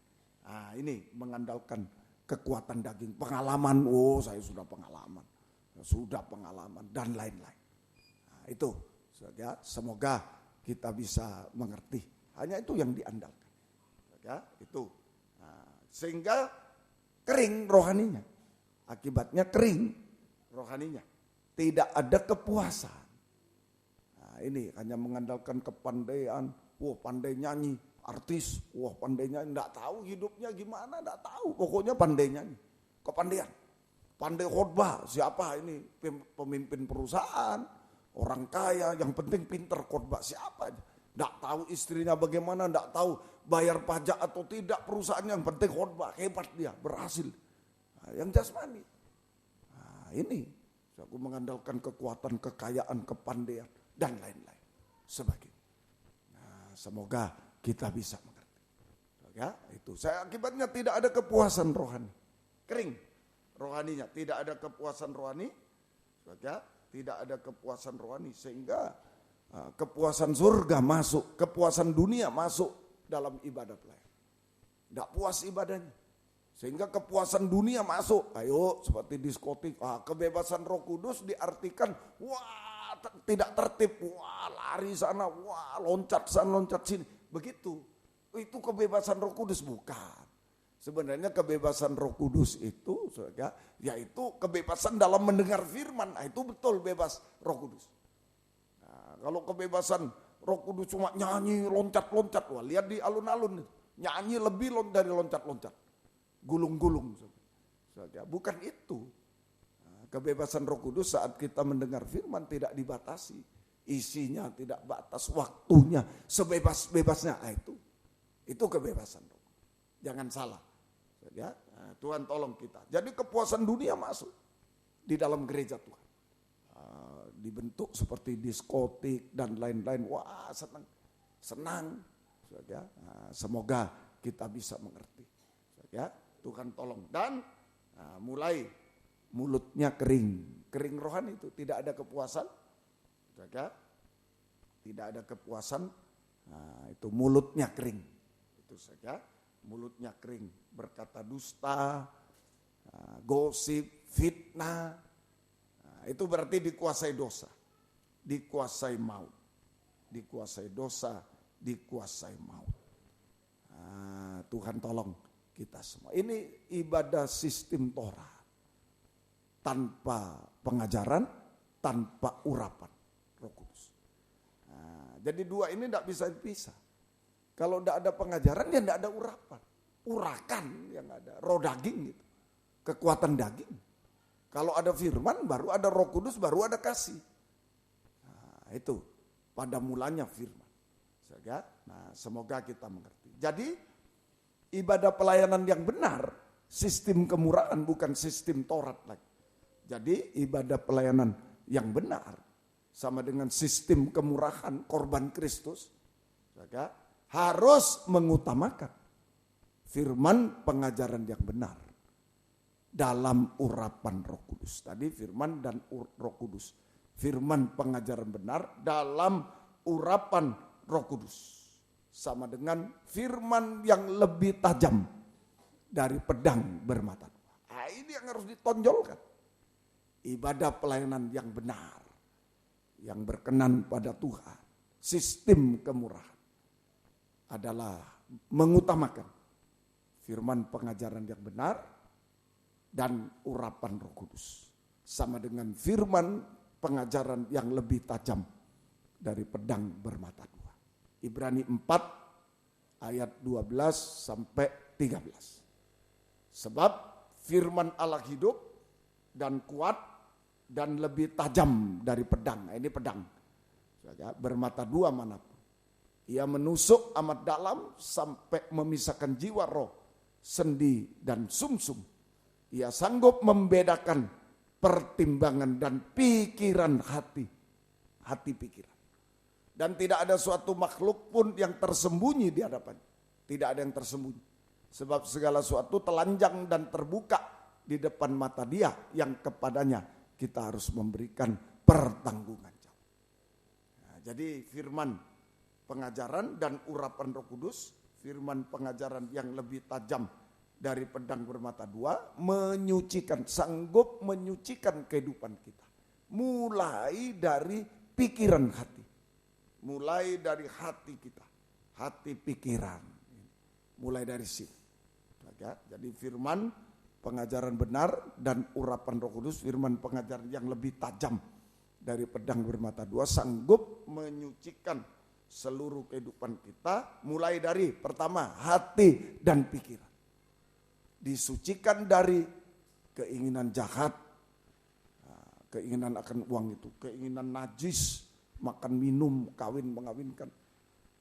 Nah, ini mengandalkan kekuatan daging, pengalaman, saya sudah pengalaman, dan lain-lain. Nah, itu, semoga kita bisa mengerti. Hanya itu yang diandalkan. Itu. Nah, sehingga kering rohaninya. Akibatnya kering rohaninya. Tidak ada kepuasan. Nah, ini hanya mengandalkan kepandaian. Pandai nyanyi, artis, pandai nyanyi, enggak tahu hidupnya gimana, enggak tahu. Pokoknya pandai nyanyi, kepandaian. Pandai khotbah, siapa ini pemimpin perusahaan, orang kaya, yang penting pinter khotbah, siapa aja. Enggak tahu istrinya bagaimana, enggak tahu bayar pajak atau tidak perusahaannya, yang penting khotbah, hebat dia, berhasil. Nah, yang jasmani. Nah, ini aku mengandalkan kekuatan, kekayaan, kepandaian, dan lain-lain sebagainya. Semoga kita bisa mengerti. Ya, itu. Akibatnya tidak ada kepuasan rohani. Kering rohaninya, tidak ada kepuasan rohani. Ya, tidak ada kepuasan rohani sehingga kepuasan surga masuk, kepuasan dunia masuk dalam ibadah pelayanan. Tidak puas ibadahnya. Sehingga kepuasan dunia masuk. Ayo seperti diskotik, kebebasan Roh Kudus diartikan tidak tertib, lari sana, loncat sana, loncat sini. Begitu. Itu kebebasan Roh Kudus, bukan. Sebenarnya kebebasan Roh Kudus itu, yaitu kebebasan dalam mendengar firman. Nah, itu betul bebas Roh Kudus. Nah, kalau kebebasan Roh Kudus cuma nyanyi, loncat-loncat, lihat di alun-alun, nyanyi lebih dari loncat-loncat, gulung-gulung. Bukan itu. Kebebasan Roh Kudus saat kita mendengar firman tidak dibatasi. Isinya tidak batas, waktunya sebebas-bebasnya. Itu kebebasan Roh Kudus. Jangan salah. Tuhan tolong kita. Jadi kepuasan dunia masuk di dalam gereja Tuhan. Dibentuk seperti diskotik dan lain-lain. Senang. Semoga kita bisa mengerti. Tuhan tolong. Dan mulai mulutnya kering rohani itu tidak ada kepuasan, tidak ada kepuasan. Nah, itu mulutnya kering, itu saja mulutnya kering, berkata dusta, gosip, fitnah. Nah, itu berarti dikuasai dosa, dikuasai maut, dikuasai dosa, dikuasai maut. Nah, Tuhan tolong kita semua. Ini ibadah sistem Torah. Tanpa pengajaran, tanpa urapan Roh Kudus. Nah, jadi dua ini tidak bisa dipisah. Kalau tidak ada pengajaran, ya tidak ada urapan. Urakan yang ada, roh daging gitu. Kekuatan daging. Kalau ada firman, baru ada Roh Kudus, baru ada kasih. Nah, itu pada mulanya firman. Nah, semoga kita mengerti. Jadi ibadah pelayanan yang benar, sistem kemurahan bukan sistem Taurat lagi. Jadi ibadah pelayanan yang benar sama dengan sistem kemurahan korban Kristus harus mengutamakan firman pengajaran yang benar dalam urapan Roh Kudus. Tadi firman dan Roh Kudus. Firman pengajaran benar dalam urapan Roh Kudus. Sama dengan firman yang lebih tajam dari pedang bermata dua. Nah, ini yang harus ditonjolkan. Ibadah pelayanan yang benar, yang berkenan pada Tuhan. Sistem kemurahan adalah mengutamakan firman pengajaran yang benar dan urapan Roh Kudus. Sama dengan firman pengajaran yang lebih tajam dari pedang bermata dua. Ibrani 4 ayat 12 sampai 13. Sebab firman Allah hidup dan kuat dan lebih tajam dari pedang. Ini pedang bermata dua manapun. Ia menusuk amat dalam sampai memisahkan jiwa, roh, sendi dan sumsum. Ia sanggup membedakan pertimbangan dan pikiran hati pikiran. Dan tidak ada suatu makhluk pun yang tersembunyi di hadapannya. Tidak ada yang tersembunyi. Sebab segala sesuatu telanjang dan terbuka di depan mata Dia yang kepadanya kita harus memberikan pertanggungan jawab. Nah, jadi firman pengajaran dan urapan Roh Kudus, firman pengajaran yang lebih tajam dari pedang bermata dua, menyucikan, sanggup menyucikan kehidupan kita. Mulai dari pikiran hati. Mulai dari hati kita. Hati pikiran. Mulai dari sini. Jadi firman pengajaran benar dan urapan Roh Kudus, firman pengajaran yang lebih tajam dari pedang bermata dua, sanggup menyucikan seluruh kehidupan kita. Mulai dari pertama, hati dan pikiran. Disucikan dari keinginan jahat, keinginan akan uang itu, keinginan najis, makan minum, kawin mengawinkan,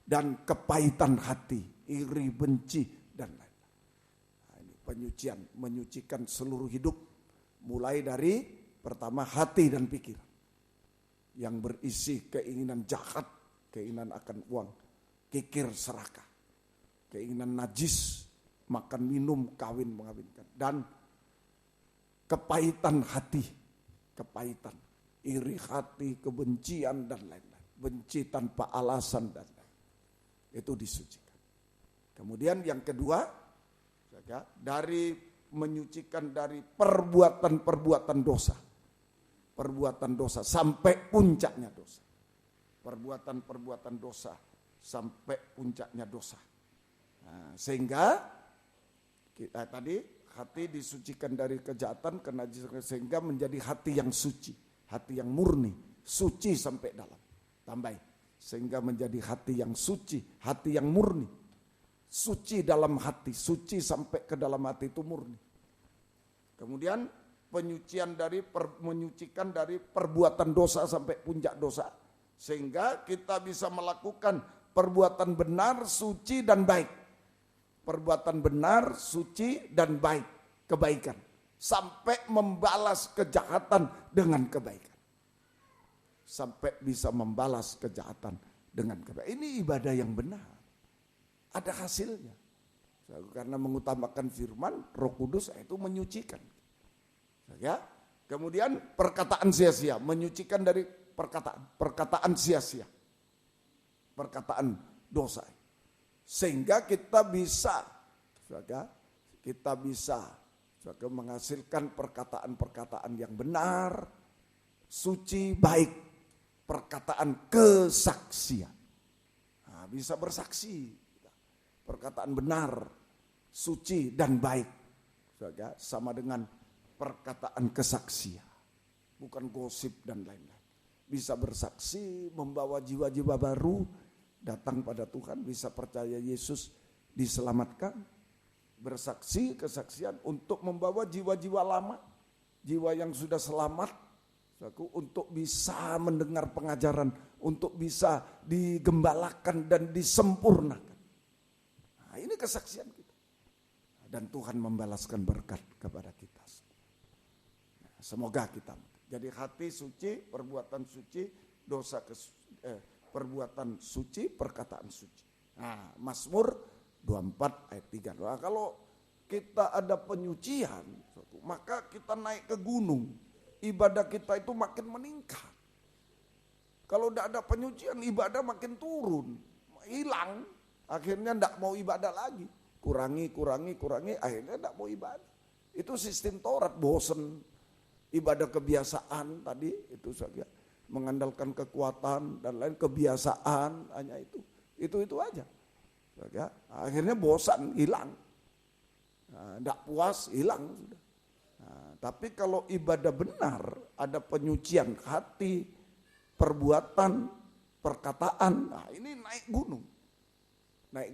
dan kepahitan hati, iri, benci, dan lain-lain. Nah, ini penyucian, menyucikan seluruh hidup, mulai dari pertama hati dan pikiran, yang berisi keinginan jahat, keinginan akan uang, kikir serakah, keinginan najis, makan minum, kawin mengawinkan, dan kepahitan hati, kepahitan, iri hati, kebencian dan lain-lain, benci tanpa alasan dan lain-lain. Itu disucikan. Kemudian yang kedua, dari menyucikan dari perbuatan-perbuatan dosa, perbuatan dosa sampai puncaknya dosa, perbuatan-perbuatan dosa sampai puncaknya dosa. Nah, sehingga kita tadi hati disucikan dari kejahatan, kenajisan, sehingga menjadi hati yang suci, hati yang murni, suci sampai dalam. Tambah, sehingga menjadi hati yang suci, hati yang murni, suci dalam hati, suci sampai ke dalam hati itu murni. Kemudian penyucian dari menyucikan dari perbuatan dosa sampai puncak dosa, sehingga kita bisa melakukan perbuatan benar, suci dan baik. Perbuatan benar, suci, dan baik, kebaikan. Sampai membalas kejahatan dengan kebaikan. Sampai bisa membalas kejahatan dengan kebaikan. Ini ibadah yang benar. Ada hasilnya. Karena mengutamakan firman, Roh Kudus itu menyucikan. Ya. Kemudian perkataan sia-sia, menyucikan dari perkataan sia-sia. Perkataan dosa. Sehingga kita bisa menghasilkan perkataan-perkataan yang benar, suci, baik, perkataan kesaksian. Nah, bisa bersaksi, perkataan benar, suci dan baik, sama dengan perkataan kesaksian, bukan gosip dan lain-lain. Bisa bersaksi, membawa jiwa-jiwa baru datang pada Tuhan, bisa percaya Yesus diselamatkan, bersaksi, kesaksian untuk membawa jiwa-jiwa lama, jiwa yang sudah selamat, untuk bisa mendengar pengajaran, untuk bisa digembalakan dan disempurnakan. Nah, ini kesaksian kita. Dan Tuhan membalaskan berkat kepada kita. Semoga kita. Jadi hati suci, perbuatan suci, perbuatan suci, perkataan suci. Nah, Mazmur 24 ayat 3. Nah, kalau kita ada penyucian, maka kita naik ke gunung. Ibadah kita itu makin meningkat. Kalau tidak ada penyucian, ibadah makin turun, hilang. Akhirnya tidak mau ibadah lagi. Kurangi, akhirnya tidak mau ibadah. Itu sistem Taurat, bosen. Ibadah kebiasaan tadi, itu saja. Mengandalkan kekuatan dan lain kebiasaan, hanya itu. Itu aja. Akhirnya bosan, hilang. Tidak puas, hilang sudah. Tapi kalau ibadah benar, ada penyucian hati, perbuatan, perkataan, nah ini naik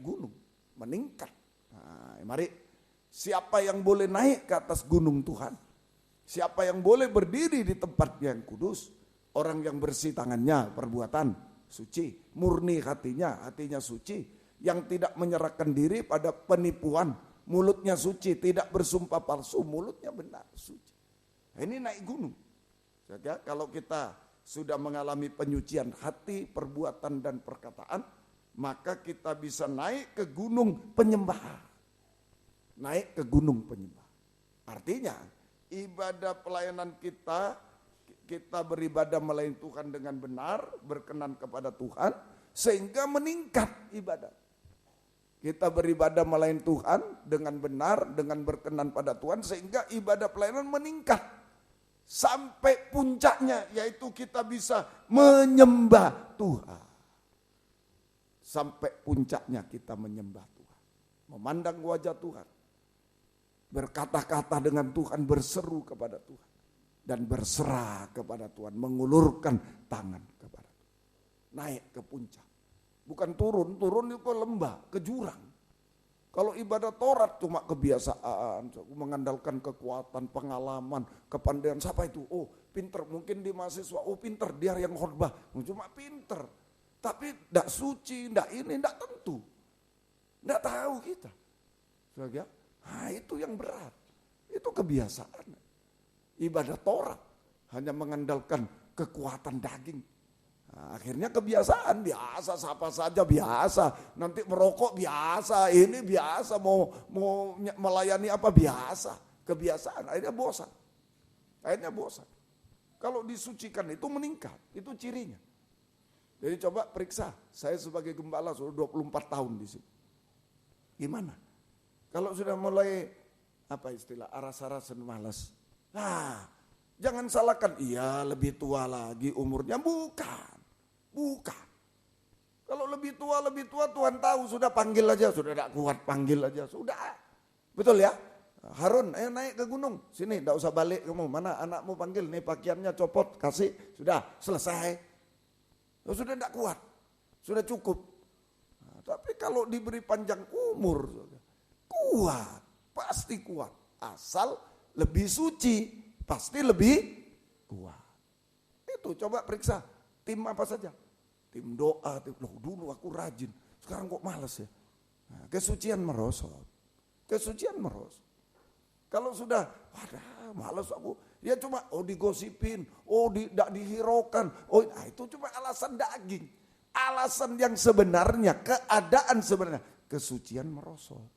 gunung, meningkat. Nah, mari, siapa yang boleh naik ke atas gunung Tuhan? Siapa yang boleh berdiri di tempat yang kudus? Orang yang bersih tangannya, perbuatan suci, murni hatinya suci, yang tidak menyerahkan diri pada penipuan, mulutnya suci, tidak bersumpah palsu, mulutnya benar, suci. Nah, ini naik gunung. Jadi, kalau kita sudah mengalami penyucian hati, perbuatan dan perkataan, maka kita bisa naik ke gunung penyembahan. Naik ke gunung penyembahan. Artinya, ibadah pelayanan kita beribadah melayani Tuhan dengan benar, berkenan kepada Tuhan, sehingga meningkat ibadah. Kita beribadah melayani Tuhan dengan benar, dengan berkenan pada Tuhan, sehingga ibadah pelayanan meningkat. Sampai puncaknya, yaitu kita bisa menyembah Tuhan. Sampai puncaknya kita menyembah Tuhan. Memandang wajah Tuhan. Berkata-kata dengan Tuhan, berseru kepada Tuhan. Dan berserah kepada Tuhan, mengulurkan tangan kepada Tuhan. Naik ke puncak. Bukan turun itu ke lembah, ke jurang. Kalau ibadah Taurat cuma kebiasaan, mengandalkan kekuatan, pengalaman, kepandaian. Siapa itu? Oh pinter, mungkin di mahasiswa, oh pinter, dia yang khotbah. Cuma pinter, tapi tidak suci, tidak ini, tidak tentu. Tidak tahu kita. Nah, itu yang berat, itu kebiasaan. Ibadah Taurat hanya mengandalkan kekuatan daging. Nah, akhirnya kebiasaan, biasa, siapa saja biasa, nanti merokok biasa, ini biasa, mau melayani apa biasa, kebiasaan, akhirnya bosan. Kalau disucikan itu meningkat, itu cirinya. Jadi coba periksa, saya sebagai gembala sudah 24 tahun di sini. Gimana? Kalau sudah mulai aras-arasan malas, nah jangan salahkan, iya lebih tua lagi umurnya, bukan. Kalau lebih tua Tuhan tahu, sudah panggil aja, sudah tidak kuat panggil aja, sudah. Betul ya? Harun, ayo naik ke gunung, sini tidak usah balik kamu, mana anakmu panggil, nih pakaiannya copot, kasih, sudah selesai. Sudah tidak kuat, sudah cukup. Nah, tapi kalau diberi panjang umur, kuat, pasti kuat. Asal lebih suci, pasti lebih kuat. Itu coba periksa, tim apa saja. Tim doa, dulu aku rajin, sekarang kok malas ya. Nah, kesucian merosot. Kalau sudah, malas aku, ya cuma digosipin, tidak dihiraukan, itu cuma alasan daging. Alasan yang sebenarnya, keadaan sebenarnya, kesucian merosot.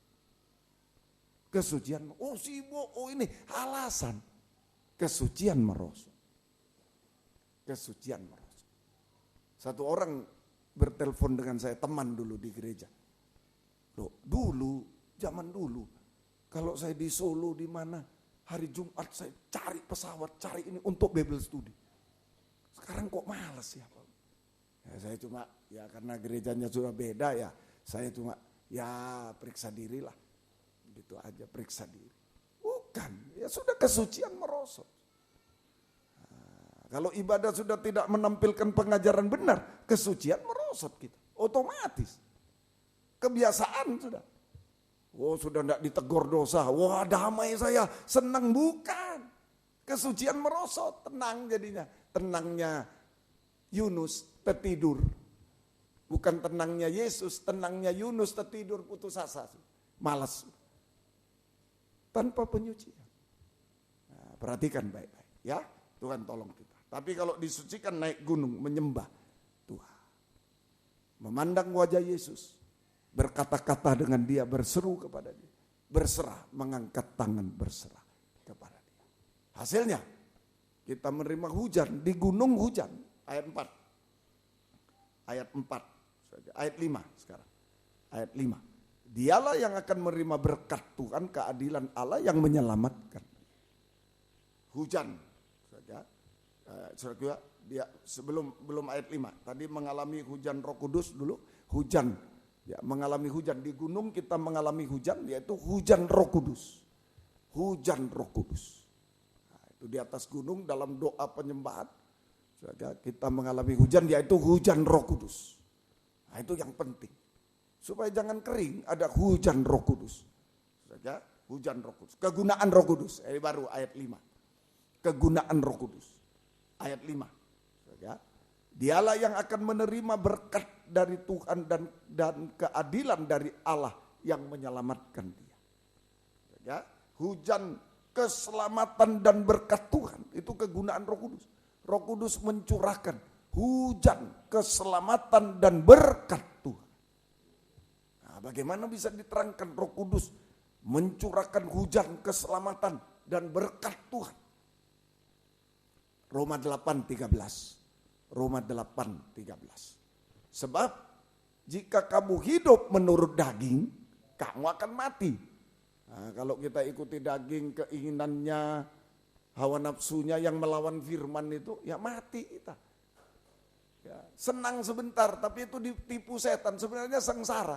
Sibuk, ini alasan. Kesucian merosot. Satu orang bertelepon dengan saya, teman dulu di gereja. Zaman dulu, kalau saya di Solo di mana, hari Jumat saya cari pesawat, cari ini untuk Bible study. Sekarang kok malas ya Pak? Ya, saya cuma, ya karena gerejanya sudah beda ya, saya cuma periksa diri lah. Gitu aja, periksa diri. Bukan, ya sudah kesucian merosot. Kalau ibadah sudah tidak menampilkan pengajaran benar, kesucian merosot kita. Otomatis. Kebiasaan sudah. Sudah tidak ditegur dosa. Damai saya, senang. Bukan. Kesucian merosot, tenang jadinya. Tenangnya Yunus tertidur. Bukan tenangnya Yesus, tenangnya Yunus tertidur putus asa. Malas. Tanpa penyucian. Nah, perhatikan baik-baik ya. Tuhan tolong kita. Tapi kalau disucikan naik gunung menyembah Tuhan. Memandang wajah Yesus. berkata-kata dengan dia, berseru kepada dia, berserah, mengangkat tangan berserah kepada dia. Hasilnya kita menerima hujan, di gunung hujan. Ayat 4. Ayat 4. Ayat 5 sekarang. Ayat 5. Dialah yang akan menerima berkat Tuhan, keadilan Allah yang menyelamatkan. Hujan. Saudara, dia belum ayat 5. Tadi mengalami hujan Roh Kudus dulu. Hujan. Ya, mengalami hujan. Di gunung kita mengalami hujan, yaitu hujan Roh Kudus. Hujan Roh Kudus. Nah, itu di atas gunung dalam doa penyembahan. Kita mengalami hujan, yaitu hujan Roh Kudus. Nah, itu yang penting. Supaya jangan kering, ada hujan Roh Kudus. Hujan Roh Kudus. Kegunaan Roh Kudus. Ini baru ayat 5. Kegunaan Roh Kudus. Ayat 5. Dialah yang akan menerima berkat dari Tuhan dan keadilan dari Allah yang menyelamatkan dia. Hujan keselamatan dan berkat Tuhan, itu kegunaan Roh Kudus. Roh Kudus mencurahkan hujan keselamatan dan berkat Tuhan. Nah, bagaimana bisa diterangkan Roh Kudus mencurahkan hujan keselamatan dan berkat Tuhan? Roma 8:13. Roma 8:13. Sebab jika kamu hidup menurut daging, kamu akan mati. Nah, kalau kita ikuti daging, keinginannya, hawa nafsunya yang melawan firman itu, ya mati kita. Ya, senang sebentar, tapi itu ditipu setan, sebenarnya sengsara.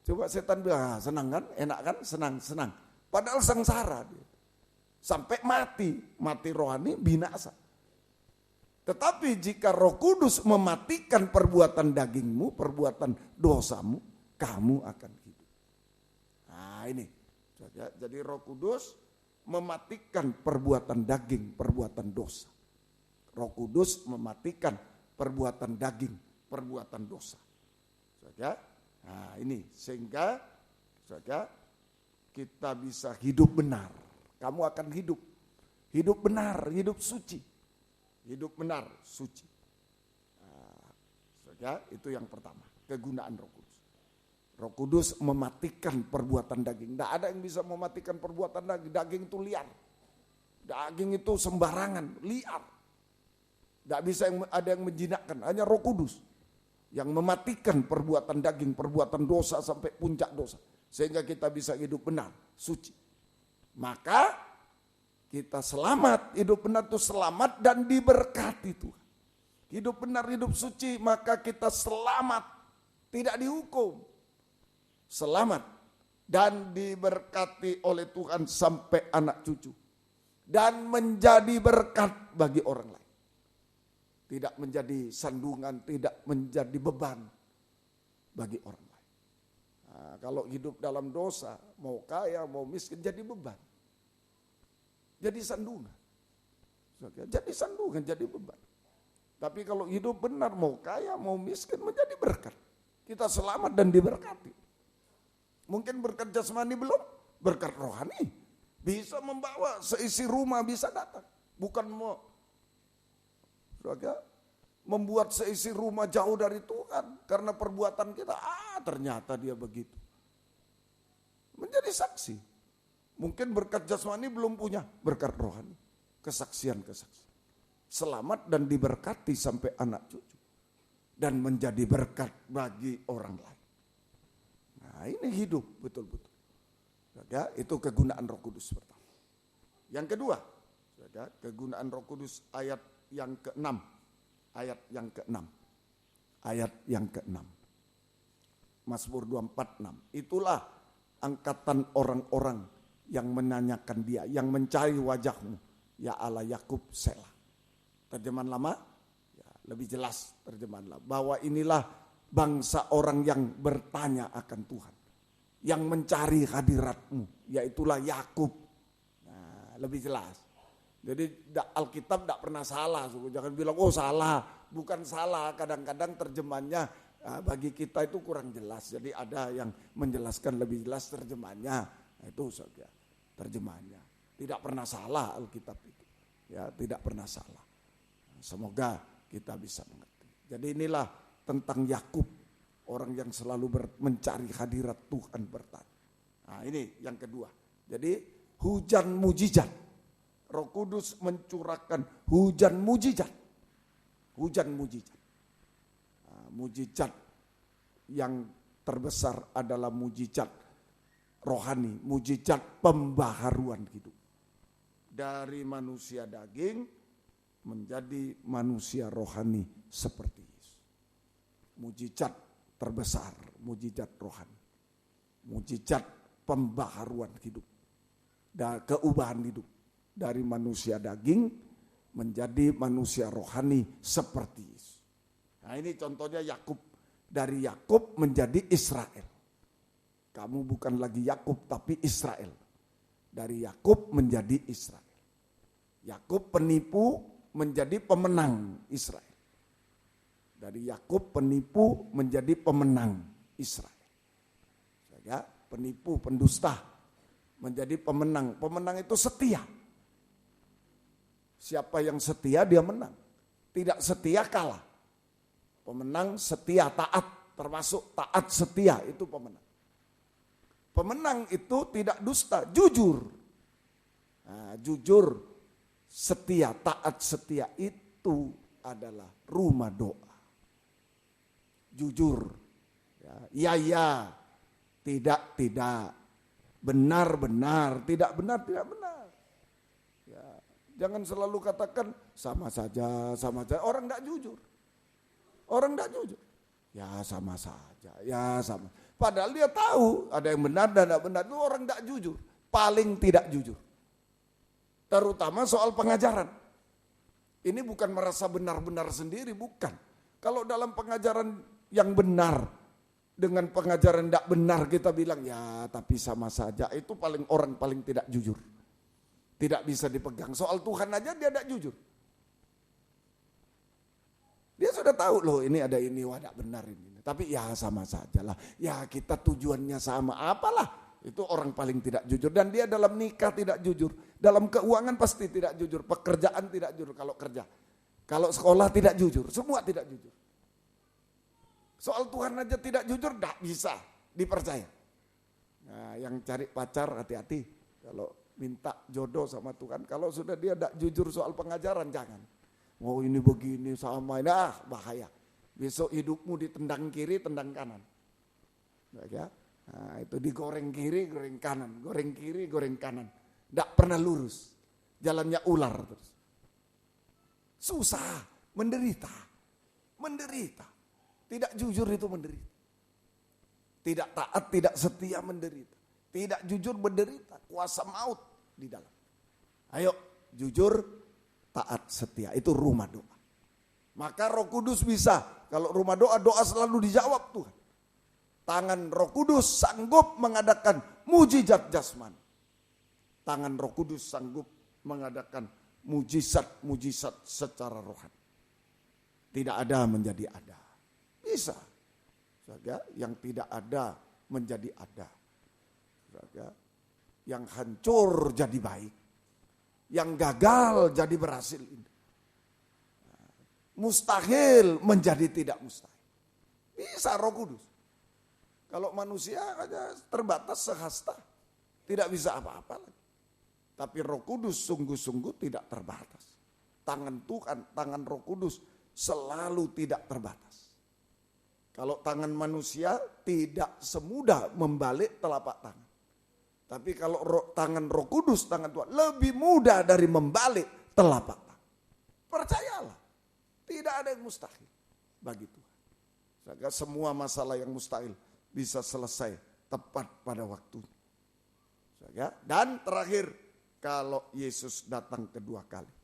Coba setan bilang, senang kan, enak kan, senang. Padahal sengsara dia. Sampai mati rohani, binasa. Tetapi jika Roh Kudus mematikan perbuatan dagingmu, perbuatan dosamu, kamu akan hidup. Nah ini, jadi Roh Kudus mematikan perbuatan daging, perbuatan dosa. Roh Kudus mematikan perbuatan daging, perbuatan dosa. Nah ini, sehingga kita bisa hidup benar. Kamu akan hidup benar, hidup suci. Hidup benar, suci. Nah, itu yang pertama, kegunaan Roh Kudus. Roh Kudus mematikan perbuatan daging. Tidak ada yang bisa mematikan perbuatan daging. Daging itu liar. Daging itu sembarangan, liar. Tidak bisa ada yang menjinakkan. Hanya Roh Kudus yang mematikan perbuatan daging, perbuatan dosa sampai puncak dosa. Sehingga kita bisa hidup benar, suci. Maka kita selamat, hidup benar itu selamat dan diberkati Tuhan. Hidup benar, hidup suci, maka kita selamat, tidak dihukum. Selamat dan diberkati oleh Tuhan sampai anak cucu. Dan menjadi berkat bagi orang lain. Tidak menjadi sandungan, tidak menjadi beban bagi orang lain. Nah, kalau hidup dalam dosa, mau kaya, mau miskin, jadi beban. Jadi sandungan. Jadi beban. Tapi kalau hidup benar, mau kaya, mau miskin, menjadi berkat. Kita selamat dan diberkati. Mungkin berkat jasmani belum, berkat rohani. Bisa membawa seisi rumah bisa datang. Bukan membuat seisi rumah jauh dari Tuhan. Karena perbuatan kita, ternyata dia begitu. Menjadi saksi. Mungkin berkat jasmani belum punya, berkat rohani. Kesaksian. Selamat dan diberkati sampai anak cucu. Dan menjadi berkat bagi orang lain. Nah ini hidup betul-betul. Itu kegunaan Roh Kudus pertama. Yang kedua, kegunaan Roh Kudus ayat yang ke-6. Ayat yang ke-6. Mazmur 24:6. Itulah angkatan orang-orang yang menanyakan dia, yang mencari wajahmu, ya Allah Yakub Selah. Terjemahan lama, ya, lebih jelas terjemahan lama. Bahwa inilah bangsa orang yang bertanya akan Tuhan. Yang mencari hadiratmu, yaitulah Yakub. Nah, lebih jelas. Jadi Alkitab tidak pernah salah. Jangan bilang, salah. Bukan salah, kadang-kadang terjemahannya bagi kita itu kurang jelas. Jadi ada yang menjelaskan lebih jelas terjemahannya. Nah, itu saja. Terjemahannya tidak pernah salah Alkitab itu, ya tidak pernah salah. Semoga kita bisa mengerti. Jadi inilah tentang Yakub, Orang yang selalu mencari hadirat Tuhan bertanya. Nah ini yang kedua. Jadi hujan mujizat. Roh Kudus mencurahkan hujan mujizat. Hujan mujizat. Nah, mujizat yang terbesar adalah mujizat rohani. Mujizat pembaharuan hidup. Dari manusia daging menjadi manusia rohani seperti Yesus. Mujizat terbesar, mujizat rohani. Mujizat pembaharuan hidup. Dan keubahan hidup. Dari manusia daging menjadi manusia rohani seperti Yesus. Nah ini contohnya Yakub. Dari Yakub menjadi Israel. Kamu bukan lagi Yakub tapi Israel. Dari Yakub menjadi Israel. Yakub penipu menjadi pemenang Israel. Dari Yakub penipu menjadi pemenang Israel. Ya, penipu, pendusta menjadi pemenang. Pemenang itu setia. Siapa yang setia dia menang. Tidak setia kalah. Pemenang setia taat, termasuk taat setia itu pemenang. Pemenang itu tidak dusta, jujur. Nah, jujur, setia, taat setia itu adalah rumah doa. Jujur, ya, tidak, benar, tidak benar. Ya, jangan selalu katakan sama saja. Orang tidak jujur. Ya sama saja, ya sama. Padahal dia tahu ada yang benar dan tidak benar. Itu orang tidak jujur, paling tidak jujur. Terutama soal pengajaran. Ini bukan merasa benar-benar sendiri, bukan. Kalau dalam pengajaran yang benar dengan pengajaran tidak benar kita bilang ya tapi sama saja, itu orang paling tidak jujur. Tidak bisa dipegang. Soal Tuhan aja dia tidak jujur. Dia sudah tahu loh ini ada ini, wah tidak benar ini. Tapi ya sama sajalah. Ya kita tujuannya sama, apalah. Itu orang paling tidak jujur. Dan dia dalam nikah tidak jujur. Dalam keuangan pasti tidak jujur. Pekerjaan tidak jujur kalau kerja. Kalau sekolah tidak jujur. Semua tidak jujur. Soal Tuhan aja tidak jujur, tidak bisa dipercaya. Nah, yang cari pacar hati-hati. Kalau minta jodoh sama Tuhan, kalau sudah dia tidak jujur soal pengajaran, jangan. Oh ini begini sama ini, bahaya. Besok hidupmu ditendang kiri, tendang kanan. Ya, nah, itu digoreng kiri, goreng kanan. Goreng kiri, goreng kanan. Tidak pernah lurus. Jalannya ular terus. Susah, menderita. Tidak jujur itu menderita. Tidak taat, tidak setia menderita. Tidak jujur menderita. Kuasa maut di dalam. Ayo jujur, taat, setia. Itu rumah doa. Maka Roh Kudus bisa. Kalau rumah doa, doa selalu dijawab Tuhan. Tangan Roh Kudus sanggup mengadakan mujizat jasmani. Tangan Roh Kudus sanggup mengadakan mujizat secara rohani. Tidak ada menjadi ada. Bisa. Yang tidak ada menjadi ada. Yang hancur jadi baik. Yang gagal jadi berhasil. Mustahil menjadi tidak mustahil. Bisa Roh Kudus. Kalau manusia aja terbatas sehasta. Tidak bisa apa-apa lagi. Tapi Roh Kudus sungguh-sungguh tidak terbatas. Tangan Tuhan, tangan Roh Kudus selalu tidak terbatas. Kalau tangan manusia tidak semudah membalik telapak tangan. Tapi kalau tangan Roh Kudus, tangan Tuhan lebih mudah dari membalik telapak tangan. Percayalah, tidak ada yang mustahil bagi Tuhan. Sehingga semua masalah yang mustahil bisa selesai tepat pada waktunya. Dan terakhir, kalau Yesus datang kedua kali,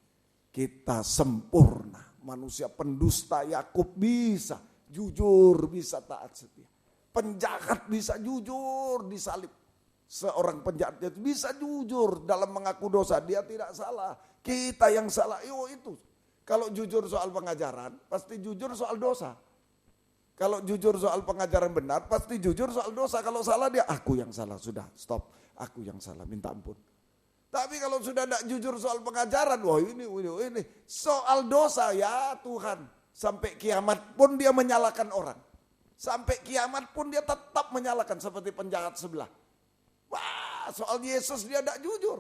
kita sempurna. Manusia pendusta Yakub bisa jujur, bisa taat setia. Penjahat bisa jujur disalib. Seorang penjahat bisa jujur dalam mengaku dosa. Dia tidak salah, kita yang salah. Itu. Kalau jujur soal pengajaran, pasti jujur soal dosa. Kalau jujur soal pengajaran benar, pasti jujur soal dosa. Kalau salah dia, aku yang salah, sudah stop. Aku yang salah, minta ampun. Tapi kalau sudah tidak jujur soal pengajaran, wah ini soal dosa ya Tuhan. Sampai kiamat pun dia menyalahkan orang. Sampai kiamat pun dia tetap menyalahkan seperti penjahat sebelah. Wah, soal Yesus dia tidak jujur.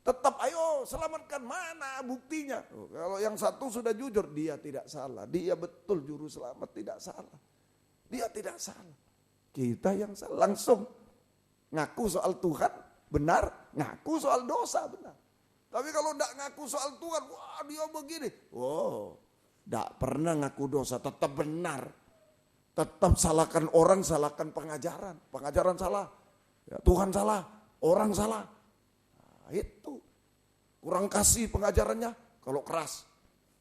Tetap ayo selamatkan, mana buktinya. Kalau yang satu sudah jujur, dia tidak salah. Dia betul juru selamat, tidak salah. Dia tidak salah. Kita yang salah. Langsung ngaku soal Tuhan benar, ngaku soal dosa benar. Tapi kalau tidak ngaku soal Tuhan, wah dia begini. Oh, tidak pernah ngaku dosa, tetap benar. Tetap salahkan orang, salahkan pengajaran. Pengajaran salah, ya, Tuhan salah, orang salah. Nah, itu kurang kasih pengajarannya kalau keras.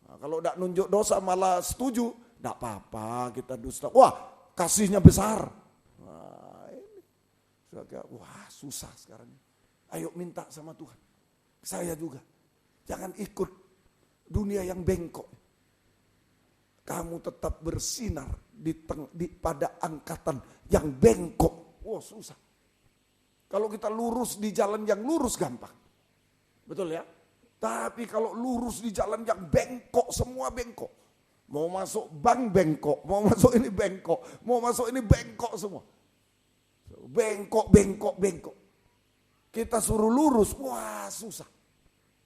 Nah, kalau tidak nunjuk dosa malah setuju, tidak apa-apa kita dusta. Wah, kasihnya besar. Nah, ini wah susah sekarang. Ayo minta sama Tuhan. Saya juga. Jangan ikut dunia yang bengkok. Kamu tetap bersinar pada angkatan yang bengkok. Wah susah. Kalau kita lurus di jalan yang lurus gampang. Betul ya? Tapi kalau lurus di jalan yang bengkok, semua bengkok. Mau masuk bank bengkok, mau masuk ini bengkok, mau masuk ini bengkok semua. Bengkok, bengkok, bengkok. Kita suruh lurus, wah susah.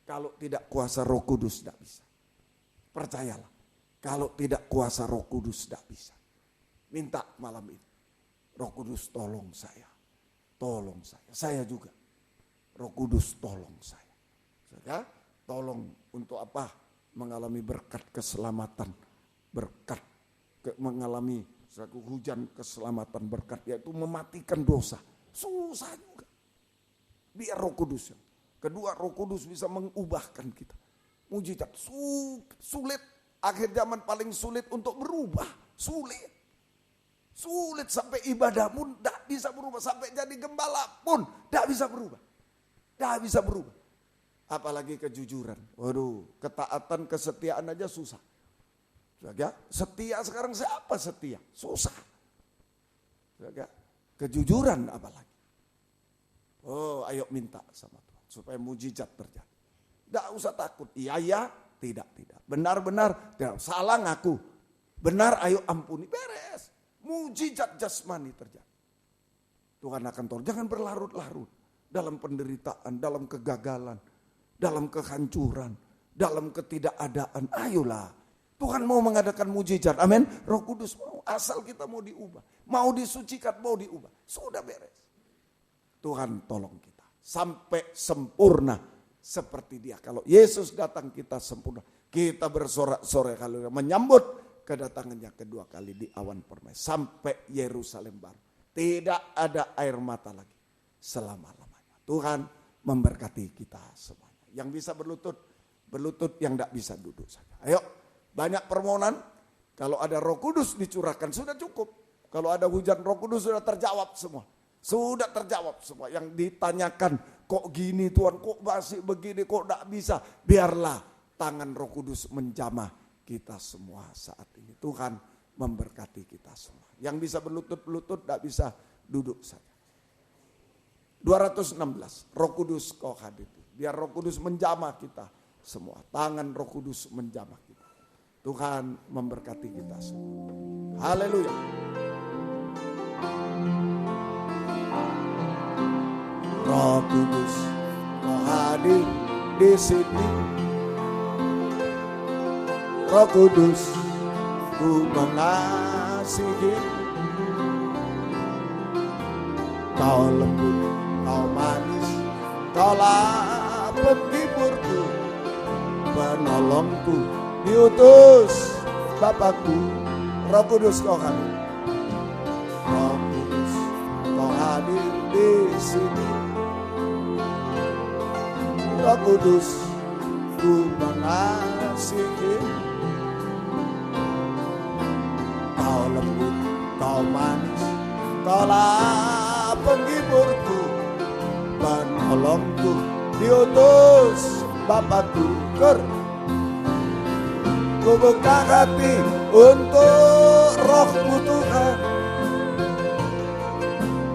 Kalau tidak kuasa Roh Kudus tidak bisa. Percayalah. Kalau tidak kuasa Roh Kudus tidak bisa. Minta malam ini. Roh Kudus tolong saya. Tolong saya. Saya juga. Roh Kudus tolong saya. Saudara, tolong untuk apa? Mengalami berkat keselamatan. Berkat mengalami suatu hujan keselamatan berkat. Yaitu mematikan dosa. Susah juga. Biar Roh Kudus. Kedua, Roh Kudus bisa mengubahkan kita. Mujizat. Sulit. Akhir zaman paling sulit untuk berubah. Sulit. Sulit sampai ibadahmu tidak bisa berubah. Sampai jadi gembala pun tidak bisa berubah. Tidak bisa berubah. Apalagi kejujuran. Waduh, ketaatan, kesetiaan aja susah. Setia sekarang siapa setia? Susah. Kejujuran apalagi. Oh, ayo minta sama Tuhan. Supaya mujizat terjadi. Tidak usah takut. Iya. Tidak. Benar-benar, salah ngaku. Benar, ayo ampuni. Beres. Mujizat jasmani terjadi. Tuhan akan tolong. Jangan berlarut-larut dalam penderitaan, dalam kegagalan, dalam kehancuran, dalam ketidakadaan. Ayolah. Tuhan mau mengadakan mujizat. Amin. Roh Kudus mau. Asal kita mau diubah. Mau disucikan, mau diubah. Sudah beres. Tuhan tolong kita. Sampai sempurna. Seperti dia. Kalau Yesus datang kita sempurna. Kita bersorak-sorai kalau menyambut kedatangannya kedua kali di awan permai. Sampai Yerusalem baru. Tidak ada air mata lagi. Selama-lamanya. Tuhan memberkati kita semuanya. Yang bisa berlutut. Berlutut, yang tidak bisa duduk saja. Ayo. Banyak permohonan. Kalau ada Roh Kudus dicurahkan sudah cukup. Kalau ada hujan Roh Kudus sudah terjawab semua. Sudah terjawab semua yang ditanyakan, kok gini Tuhan, kok masih begini, kok tidak bisa. Biarlah tangan Roh Kudus menjamah kita semua saat ini. Tuhan memberkati kita semua. Yang bisa berlutut-lutut tidak bisa duduk saja. 216, Roh Kudus kau hadir. Biar Roh Kudus menjamah kita semua. Tangan Roh Kudus menjamah kita. Tuhan memberkati kita semua. Haleluya. Roh Kudus kau hadir di sini. Roh Kudus ku mengasihi. Kau lembut, kau manis, kaulah penghiburku, penolongku, diutus Bapakku. Roh Kudus kau hadir. Roh Kudus kau hadir di sini. Roh Kudus ku mengasihi. Kau lembut, kau manis, kaulah penghiburku, penolongku, diutus Bapakku. Ku buka hati untuk Roh-Mu Tuhan.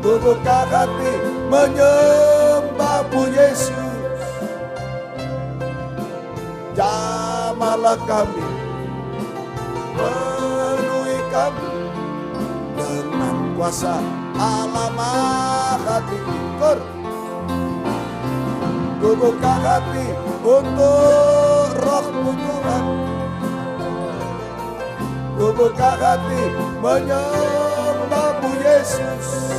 Ku buka hati menyembah-Mu Yesus. Jamahlah kami, penuhi kami kuasa Allah Maha Tinggi. Ku buka hati untuk Roh-Mu Tuhan. Ku buka hati menyembah-Mu Yesus.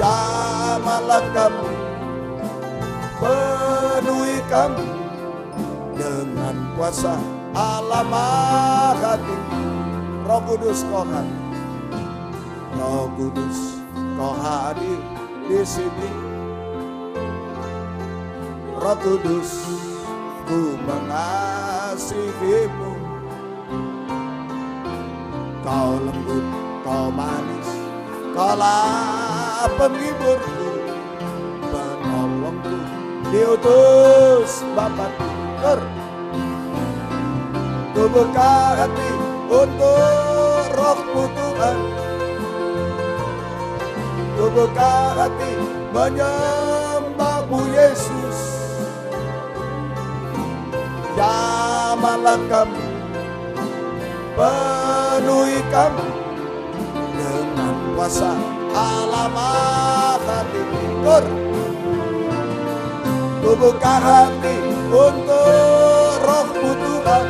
Jamahlah kami, penuhi kami dengan kuasa Allah Maha Tinggi. Roh Kudus Kau hadir, Roh Kudus Kau hadir di sini. Roh Kudus, ku mengasihi-Mu. Kau lembut, Kau manis, Kaulah penghiburku, penolongku, diutus Bapa. Ku buka hati untuk Roh-Mu Tuhan. Ku buka hati menyembah-Mu Yesus. Jamahlah kami, penuhi kami dengan kuasa Allah Maha Tinggi. Ku buka hati untuk Roh-Mu Tuhan.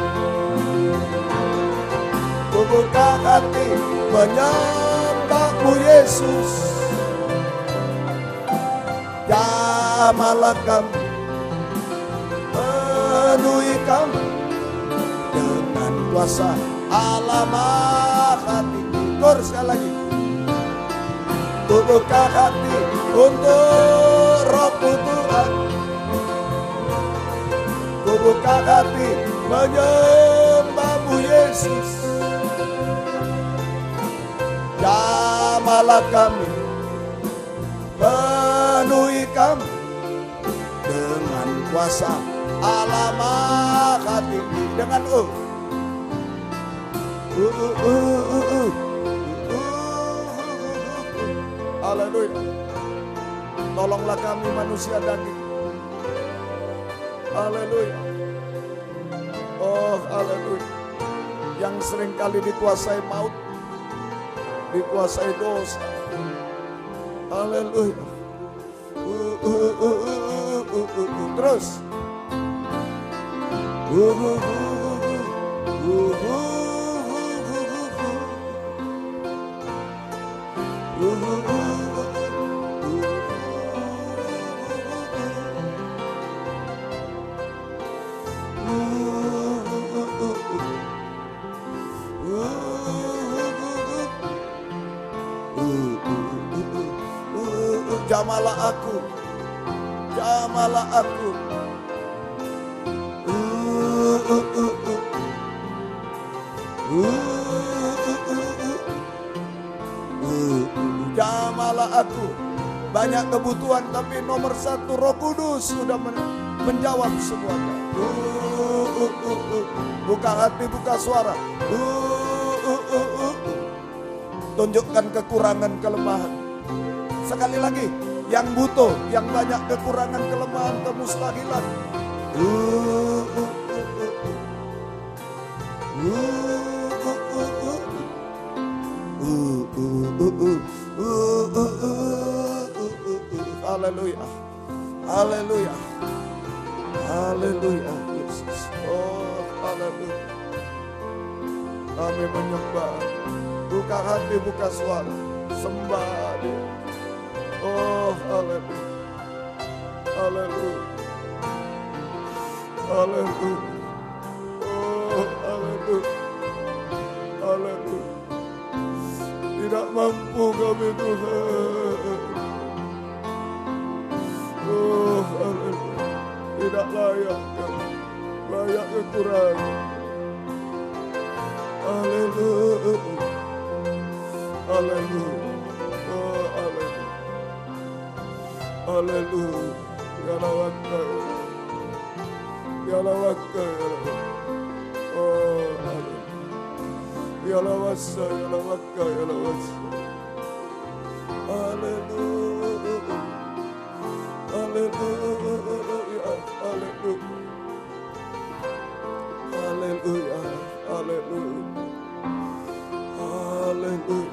Ku buka hati menyembah-Mu Yesus. Jamahlah kami, penuhi kami dengan kuasa Allah Maha Tinggi. Sekali lagi. Ku buka hati untuk Roh-Mu Tuhan. Ku buka hati menyembah-Mu Yesus. Jamahlah kami, penuhi kami dengan kuasa Allah Maha Tinggi. Dengan haleluya. Tolonglah kami manusia daging. Haleluya. Oh haleluya. Yang seringkali dikuasai maut, dikuasai dosa. Haleluya. Terus. Jamahlah aku, jamahlah aku. Jamahlah aku. Banyak kebutuhan tapi nomor satu Roh Kudus sudah menjawab semuanya. Buka hati, buka suara. Tunjukkan kekurangan, kelemahan. Sekali lagi, yang butuh, yang banyak kekurangan, kelemahan, kemustahilan. Haleluya, haleluya, haleluya, Yesus. Oh, haleluya. Kami menyembah. Buka hati, buka suara, sembah Dia. Oh, haleluya, haleluya, haleluya. Oh, haleluya, haleluya. Tidak mampu kami Tuhan. Oh, haleluya. Tidak layak kami, layak kekurangan. Haleluya, haleluya. Oh, haleluya. Haleluya. Ya lawakka, ya lawakka, ya lawakka. Oh, haleluya. Ya lawassa, ya lawakka, ya lawassa. Haleluya. Haleluya. Haleluya. Haleluya. Haleluya. Haleluya.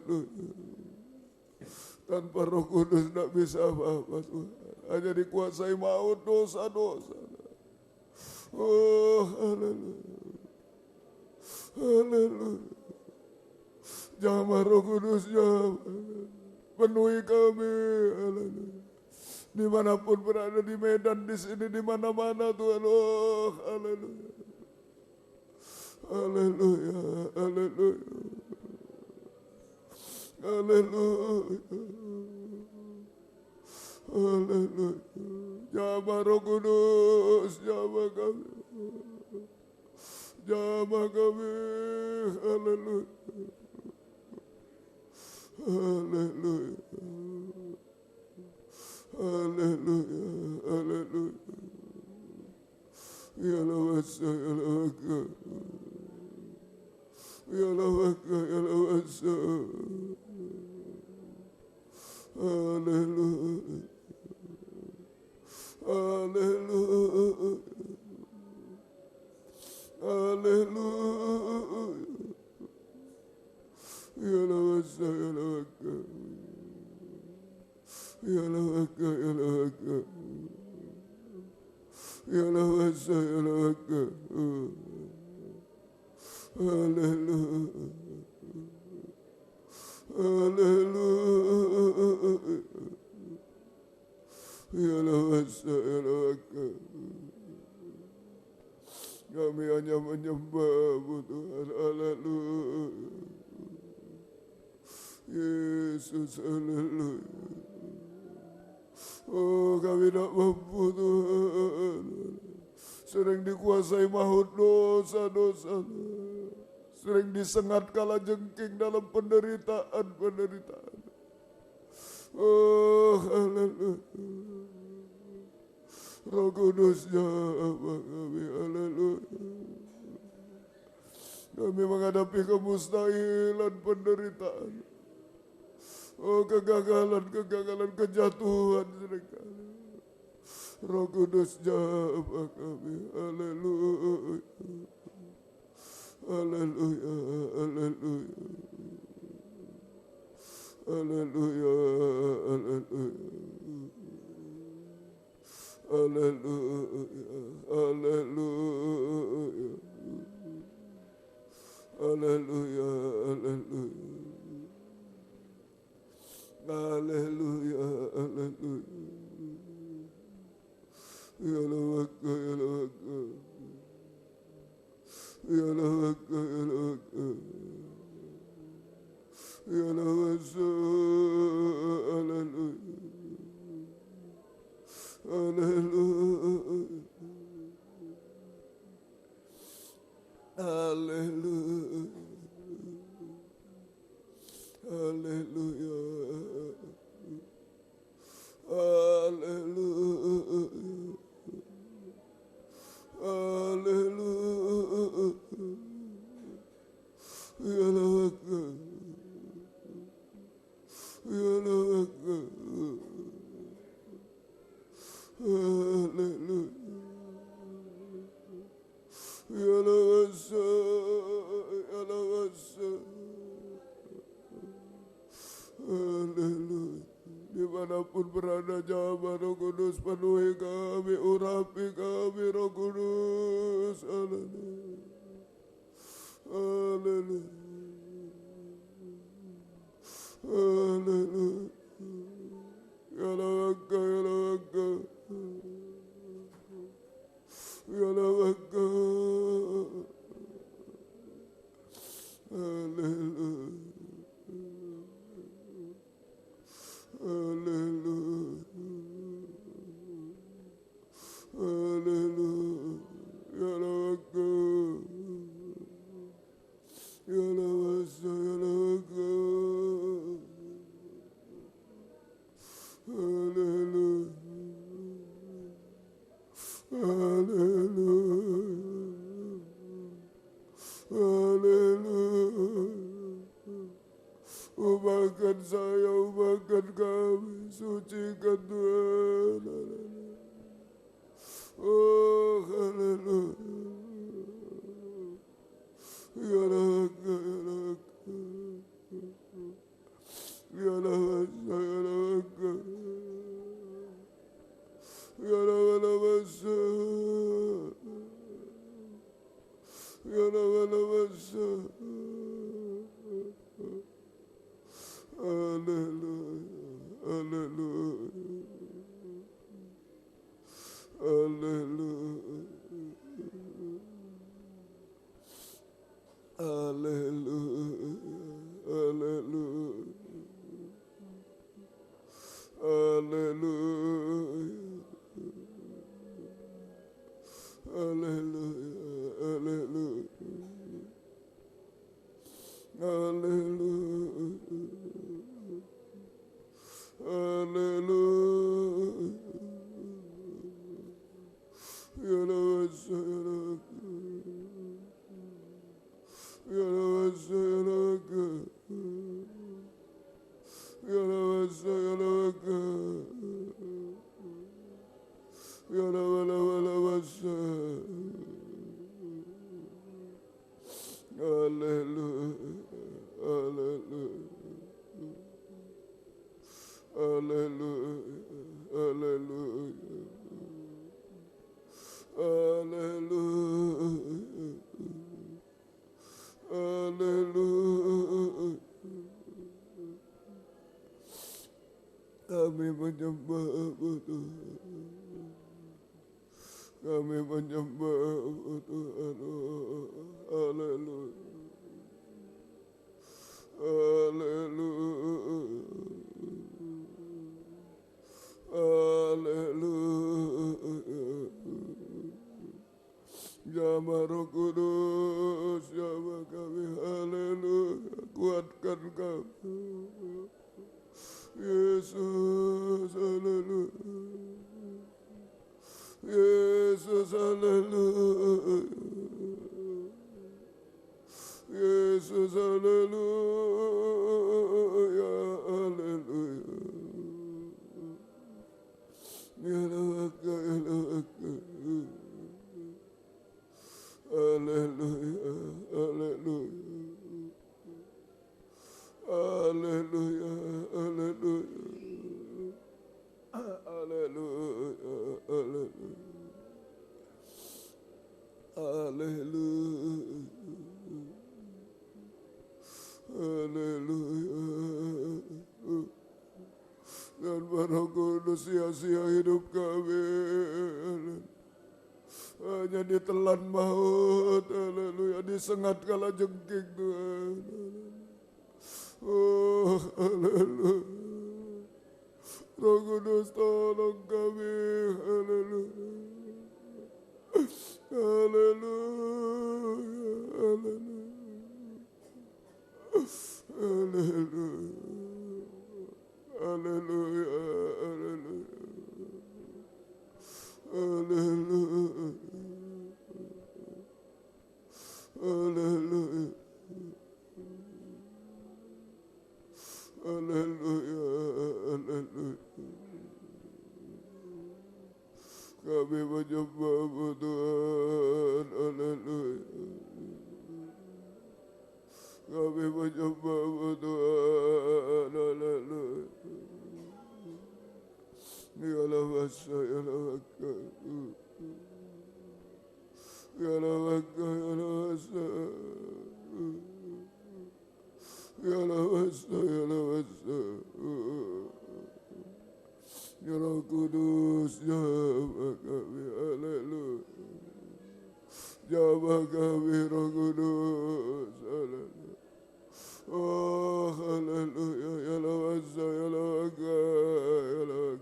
haleluya. Tanpa Roh Kudus tidak bisa apa-apa Tuhan. Hanya dikuasai maut dosa-dosa. Oh haleluya. Haleluya. Jamah Roh Kudus, jamah. Penuhi kami, haleluya. Dimanapun berada, di Medan, di sini, di mana-mana Tuhan. Oh haleluya. Haleluya, haleluya. Haleluya. Haleluya. Jamah Roh Kudus, jamah kami. Jamah kami. Haleluya. Haleluya. Haleluya. Haleluya. Ya lawasa, ya lawaka. Ya lawaka, ya lawasa. Haleluya. Haleluya. Haleluya. Ya lawasa, ya lawaka. Ya lawaka, ya lawaka. Ya lawasa, ya lawaka. Haleluya. Haleluya. Ya lawasa, ya lawaka. Kami hanya menyembah-Mu Tuhan. Haleluya. Yesus, haleluya. Oh, kami tidak mampu Tuhan. Sering dikuasai maut dosa-dosa. Sering disengat kala jengking dalam penderitaan. Oh, haleluya. Roh Kudus jamah kami, haleluya. Kami menghadapi kemustahilan penderitaan. Oh, kegagalan, kejatuhan seringkali. Roh Kudus jamah kami, haleluya. Haleluya, haleluya. Haleluya, haleluya. Haleluya, haleluya. Haleluya, haleluya. Haleluya, haleluya. Ya lawaka, ya lawaka. Ya lawaka, ya lawaka. Ya lawasa, haleluya. Haleluya. Haleluya. Haleluya. Haleluya. Haleluya. Ya lawaka. Ya lawaka. Haleluya. Ya lawasa. Ya lawasa. Haleluya. Dimanapun berada jamah Roh Kudus, penuhi kami, urapi kami Roh Kudus. Haleluya. Haleluya. Haleluya. Ya lawaka, ya lawaka. Ya lawaka. Haleluya. Haleluya. Haleluya. Ya lawaka. Ya lawasa, ya lawaka. Haleluya. Haleluya. Haleluya. Ubahkan saya, ubahkan kami, sucikan Tuhan. Haleluya. Oh, haleluya. Ya lawaka, ya lawaka. Haleluya. Haleluya. Haleluya. Haleluya. Haleluya. Haleluya. Haleluya. Haleluya. Ya Rabbi, ya Rabbi, ya Rabbi, ya Rabbi, ya Rabbi. Haleluya. Haleluya. Haleluya. Haleluya. Haleluya. Haleluya. Kami menyembah-Mu Tuhan. Kami menyembah-Mu Tuhan. Haleluya. Haleluya. Haleluya. Jamaah Roh Kudus, jamaah kami, haleluya, kuatkan kami. Yesus, haleluya. Yesus, haleluya. Yesus, haleluya, haleluya. Ya Rabbi, ya Rabbi. Haleluya, haleluya. Haleluya, haleluya. Haleluya, haleluya. Haleluya. Haleluya. Dan Roh Kudus sia-sia hidup kami. Hanya ditelan maut, haleluya, disengat kala jengking Tuhan. Oh, haleluya. Roh Kudus tolong kami, haleluya. Haleluya, haleluya. Haleluya. Haleluya, haleluya. Haleluya. Haleluya. Haleluya. Haleluya. Kami menyembah-Mu Tuhan. Haleluya. Kami menyembah-Mu Tuhan. Haleluya. Ya Allah, ya Allah, ya Allah, ya Allah, ya Allah, ya Roh Kudus, jamaah kami, haleluya. Jamaah kami, Roh Kudus, haleluya. Oh, haleluya, ya Allah, ya Allah, ya Allah.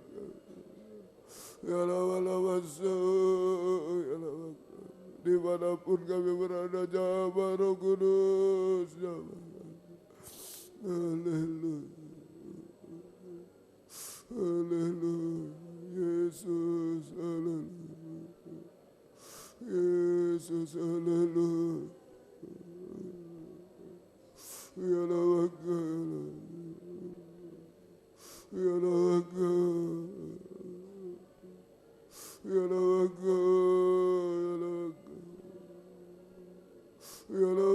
Ya Allah, ya Allah. Dimanapun kami berada, jamaah Roh Kudus, jamaah. Haleluya. Haleluya. Yesus, haleluya. Yesus, haleluya. Ya Allah, ya Allah. Ya Allah, ya Allah. Haleluya.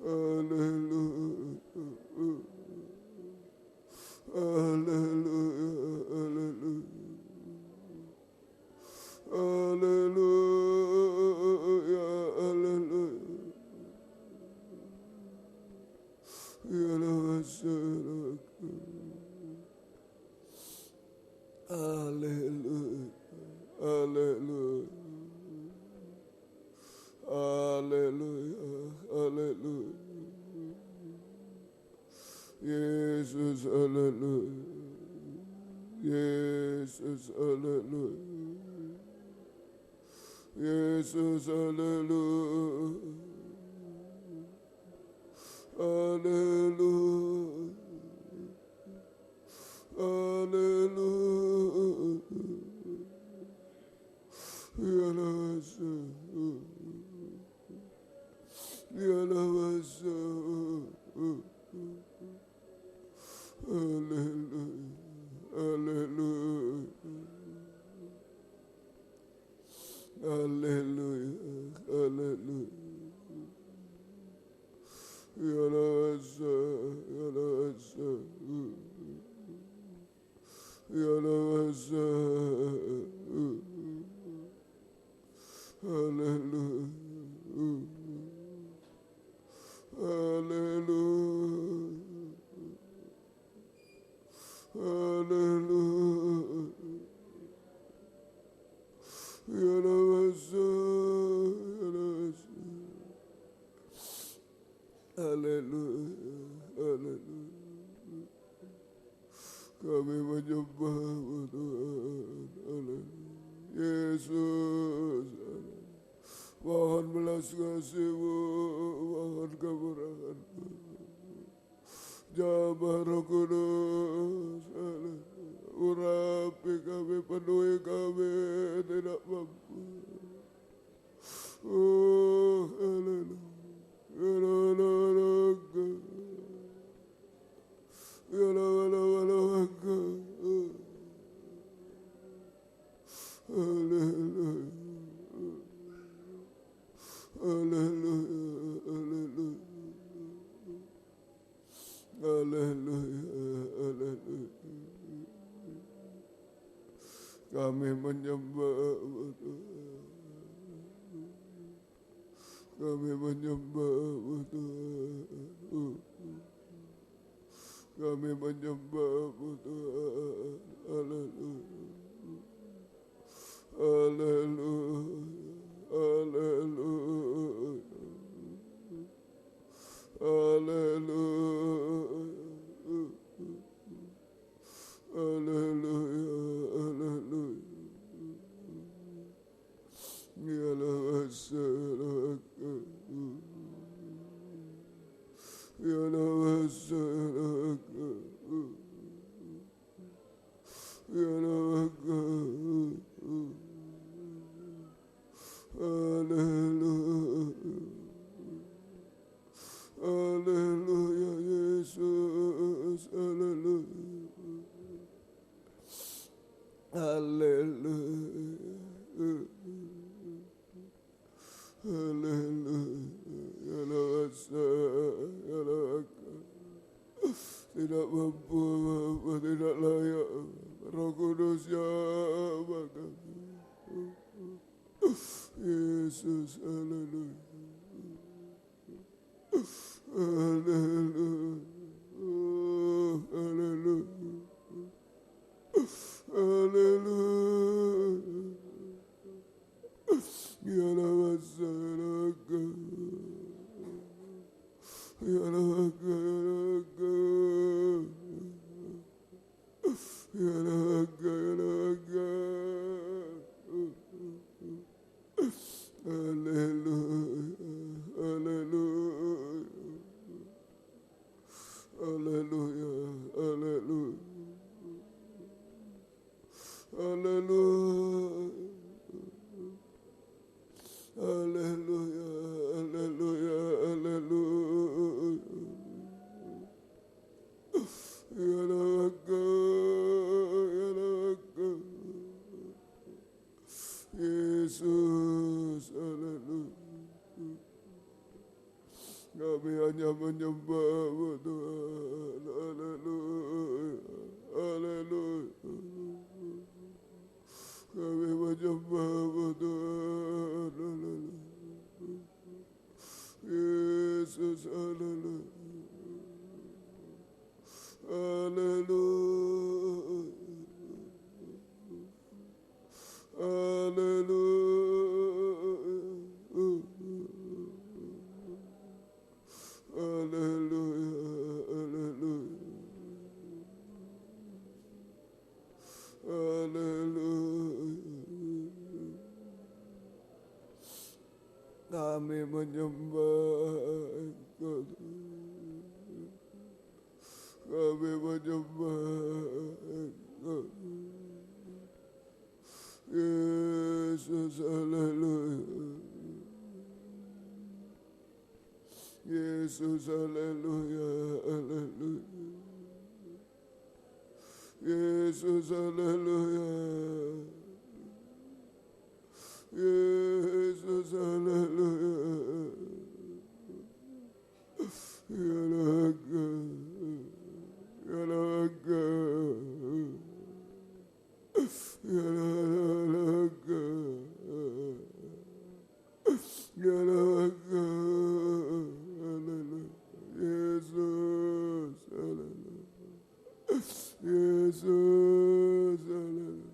Haleluya. Haleluya. Haleluya. Haleluya. Haleluya. Haleluya, haleluya, haleluya, haleluya. Yesus, haleluya. Yesus, haleluya. Yesus, haleluya. Haleluya. Haleluya. Yalasa. Yalasa. Haleluya. Haleluya. Haleluya. Haleluya. Yalasa. Yalasa. Yalasa. Haleluya. Haleluya. Haleluya. Yalasa. Yalasa. Haleluya. Haleluya. Kami menyembah Tuhan. Haleluya. Yesus, mohon belas kasih-Mu, mohon kemurahan-Mu. Jamah Roh Kudus, urapi kami, penuhi kami, tidak mampu. Oh, haleluya. Haleluya. Haleluya. Haleluya. Haleluya. Kami menyembah-Mu Tuhan. Kami menyembah-Mu Tuhan. Kami menyembah-Mu Tuhan. Haleluya. Haleluya. Haleluya. Haleluya. Haleluya. Haleluya. Ya Rasulullah. Ya Rasulullah. Ya Rasulullah. Haleluya. Haleluya Yesus. Haleluya. Haleluya. Haleluya. Ya Allah. Tidak mampu, tidak layak. Roh Kudus ya maka. Yesus, haleluya. Haleluya. Oh, haleluya. Haleluya. Ya Allah, salaka. Ya Allah, ya Allah, ya haleluya, haleluya, haleluya, haleluya, haleluya, haleluya, haleluya, haleluya. Ya Raga, ya Raga. Yesus, haleluya. Kami hanya menyembah-Mu Tuhan, haleluya, haleluya. Kami menyembah-Mu Tuhan, haleluya. Yesus, haleluya. menyembah Engkau, kami menyembah Engkau, Yesus, haleluya, Yesus, haleluya, haleluya, Yesus, haleluya, Yesus, haleluya, ya laga, ya laga, ya laga, ya laga, haleluya, Yesus, haleluya, Yesus, haleluya,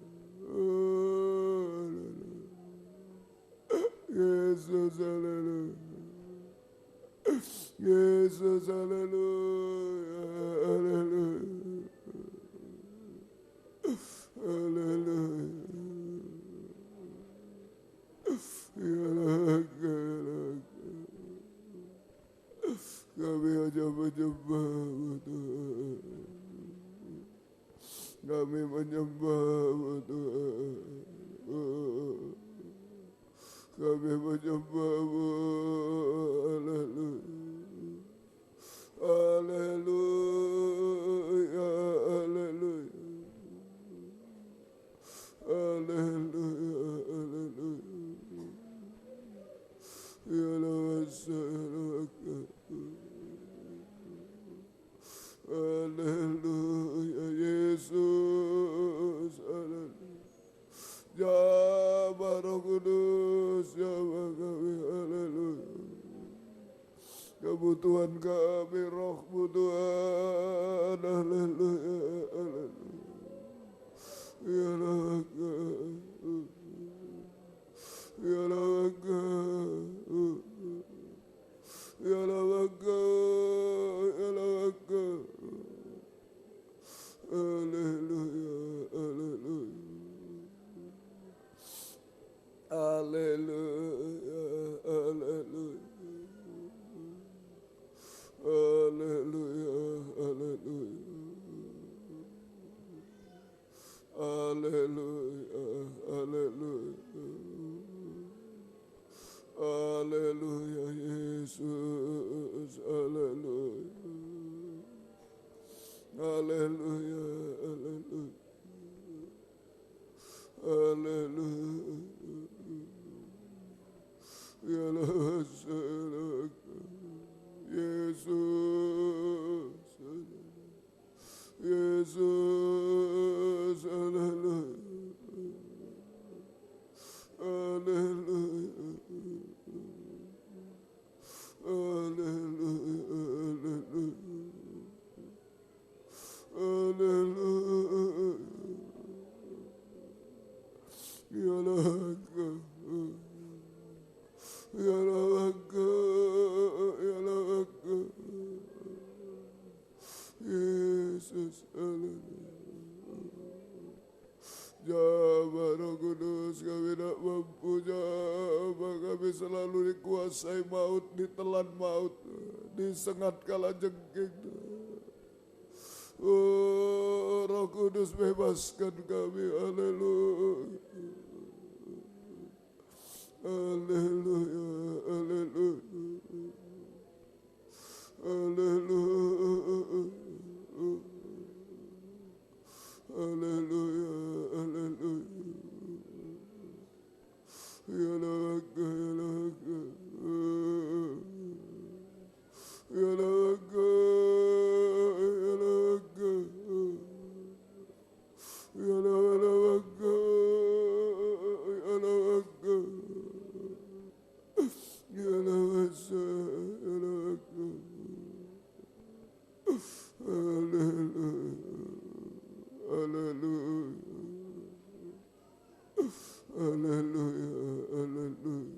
Yesus, haleluya, Yesus, haleluya, haleluya, haleluya, ya laga, kami hanya menyembah Tuhan, kami menyembah Tuhan, kami menyembah-Mu, haleluya, haleluya, haleluya, haleluya, ya laga, haleluya, Yesus, haleluya, Jabah Roh Kudus, jabah kami, haleluya, kebutuhan kami, Roh-Mu Tuhan, haleluya, haleluya, ya laga, ya laga, ya laga, ya laga, haleluya, haleluya, haleluya, haleluya, haleluya, haleluya, haleluya, haleluya, Yesus, haleluya, haleluya, haleluya, haleluya, ya laga, Yesus, Yesus, haleluya, haleluya, haleluya, haleluya, ya laga, ya laga, ya laga, Yesus, haleluya, Jabah Roh Kudus, kami tak mampu, Jabah, kami selalu dikuasai maut, ditelan maut, disengat kala jengking. Oh, Roh Kudus, bebaskan kami, haleluya, haleluya, haleluya, haleluya, haleluya, haleluya, ya laga, ya laga, ya laga, ya laga, ya laga, ya laga, ya laga, haleluya, haleluya, haleluya, haleluya,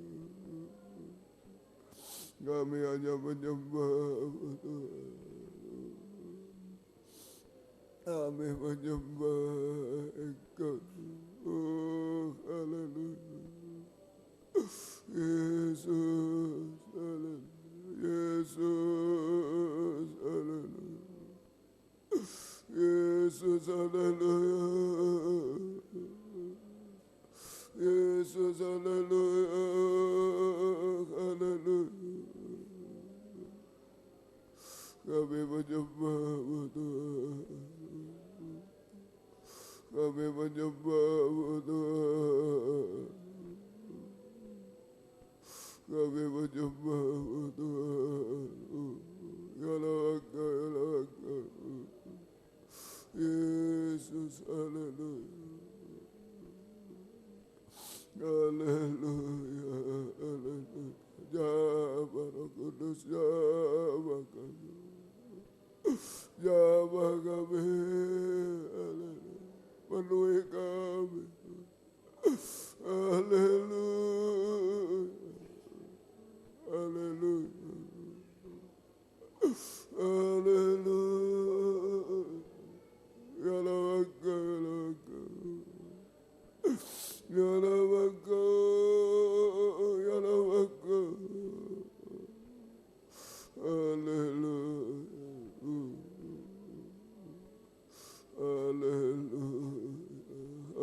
kami hanya menyembah Tuhan, kami menyembah Engkau, oh haleluya, Yesus, Yesus, haleluya, haleluya. Kami menyembah-Mu Tuhan. Kami menyembah-Mu Tuhan. Kami menyembah-Mu Tuhan. Ya Allah, Yesus, haleluya. Haleluya, haleluya. Jawab Roh Kudus, jawab kami. Jawab kami, haleluya. Penuhi kami, haleluya. Haleluya. Haleluya. Ya Allah, ya Allah, ya Allah, haleluya,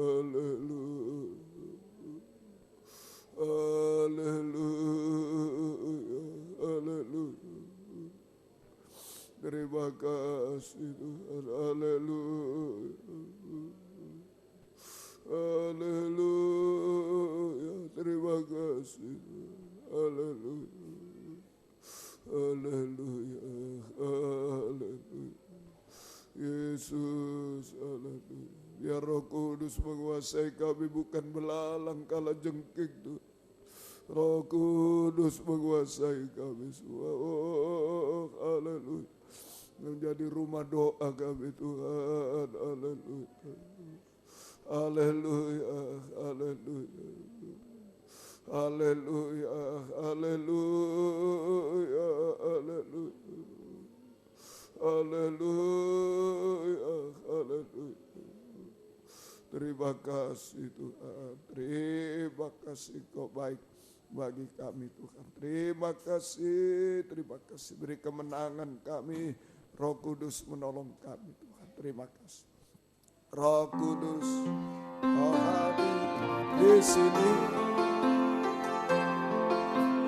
haleluya, haleluya, haleluya. Terima kasih Tuhan, haleluya. Haleluya, terima kasih. Haleluya. Haleluya. Haleluya. Yesus, haleluya. Biar Roh Kudus menguasai kami, bukan belalang kala jengking Tuhan. Roh Kudus menguasai kami semua. Oh, haleluya. Menjadi rumah doa kami Tuhan. Haleluya. Haleluya, haleluya, haleluya, haleluya, haleluya, haleluya, haleluya. Terima kasih Tuhan, terima kasih Kau baik bagi kami Tuhan. Terima kasih beri kemenangan kami. Roh Kudus menolong kami Tuhan, terima kasih. Roh Kudus, Kau hadir di sini.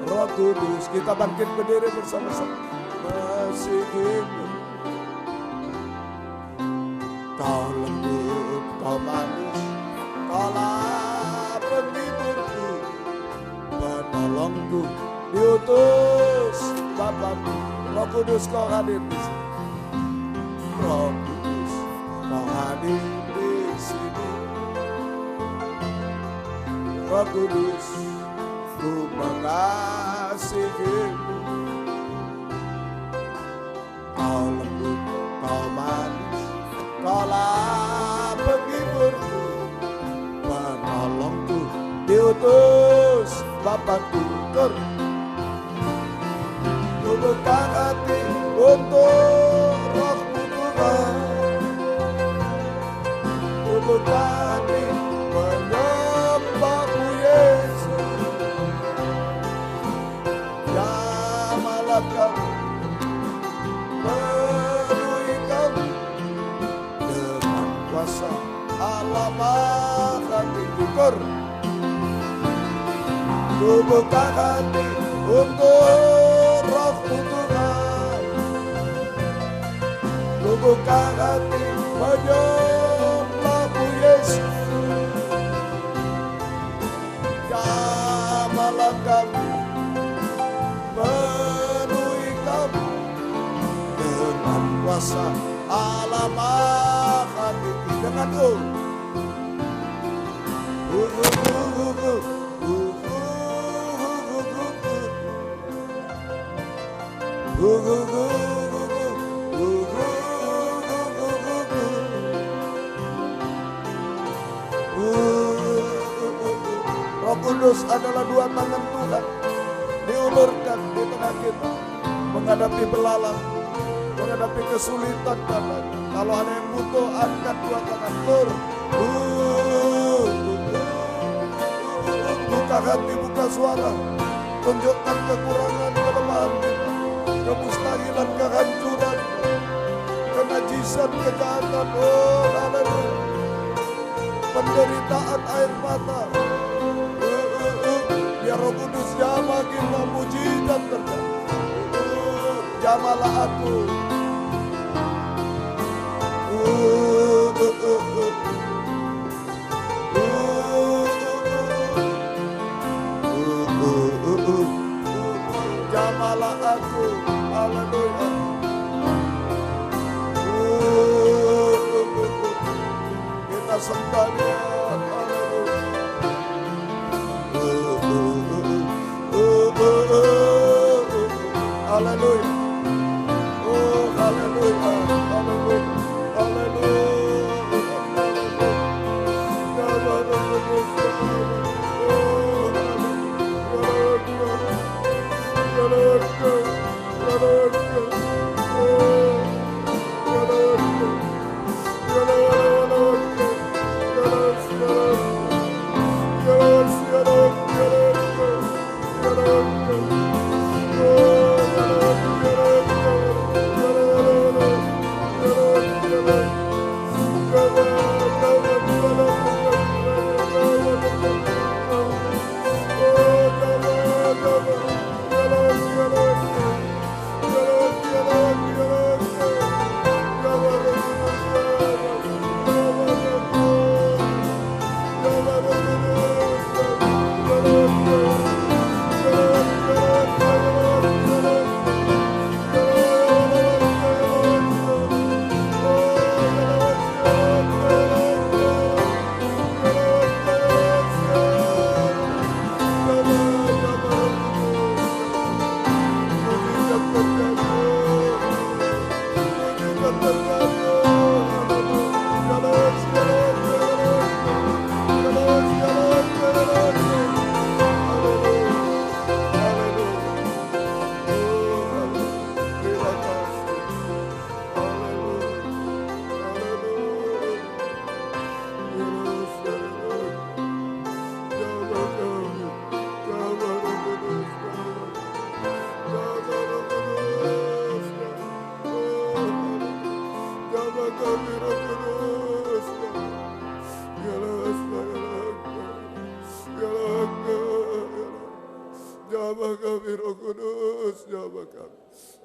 Roh Kudus, kita bangkit berdiri bersama-sama. Masih hidup. Kau lembut, Kau manis, Kaulah penghiburku, penolongku, diutus Bapakku. Roh Kudus, Kau hadir di sini. Roh Kudus, Kau hadir di sini. Roh Kudus, Ku mengasihimu. Kau lembut, Kau manis, Kaulah penghiburku, penolongku, diutus Bapakku. Ku buka hati untuk Roh-Mu Tuhan. Ku buka hati menyembah-Mu Yesus. Jamalah kami, penuhi kami dengan kuasa Allah Maha Tinggi. Ku buka hati untuk Roh-Mu Tuhan. Ku buka hati menyembah-Mu Yesus. Jamalah kami, penuhi kami dengan kuasa Allah Maha Tinggi. Dengan Roh Kudus adalah dua tangan Tuhan diulurkan di tengah kita menghadapi belalang, menghadapi kesulitan Bapak. Kalau ada yang butuh, angkat dua tangan. Buka hati, buka suara, tunjukkan kekurangan, kelemahan kita, kemustahilan, kehancuran, kenajisan tangisan kejahatan, oh haleluya, penderitaan air mata, biar Roh Kudus jamah kita mujizat terjadi. Jamalah aku, jamalah aku, haleluya. Kita sembah Dia, haleluya. Haleluya. Oh haleluya, haleluya, haleluya.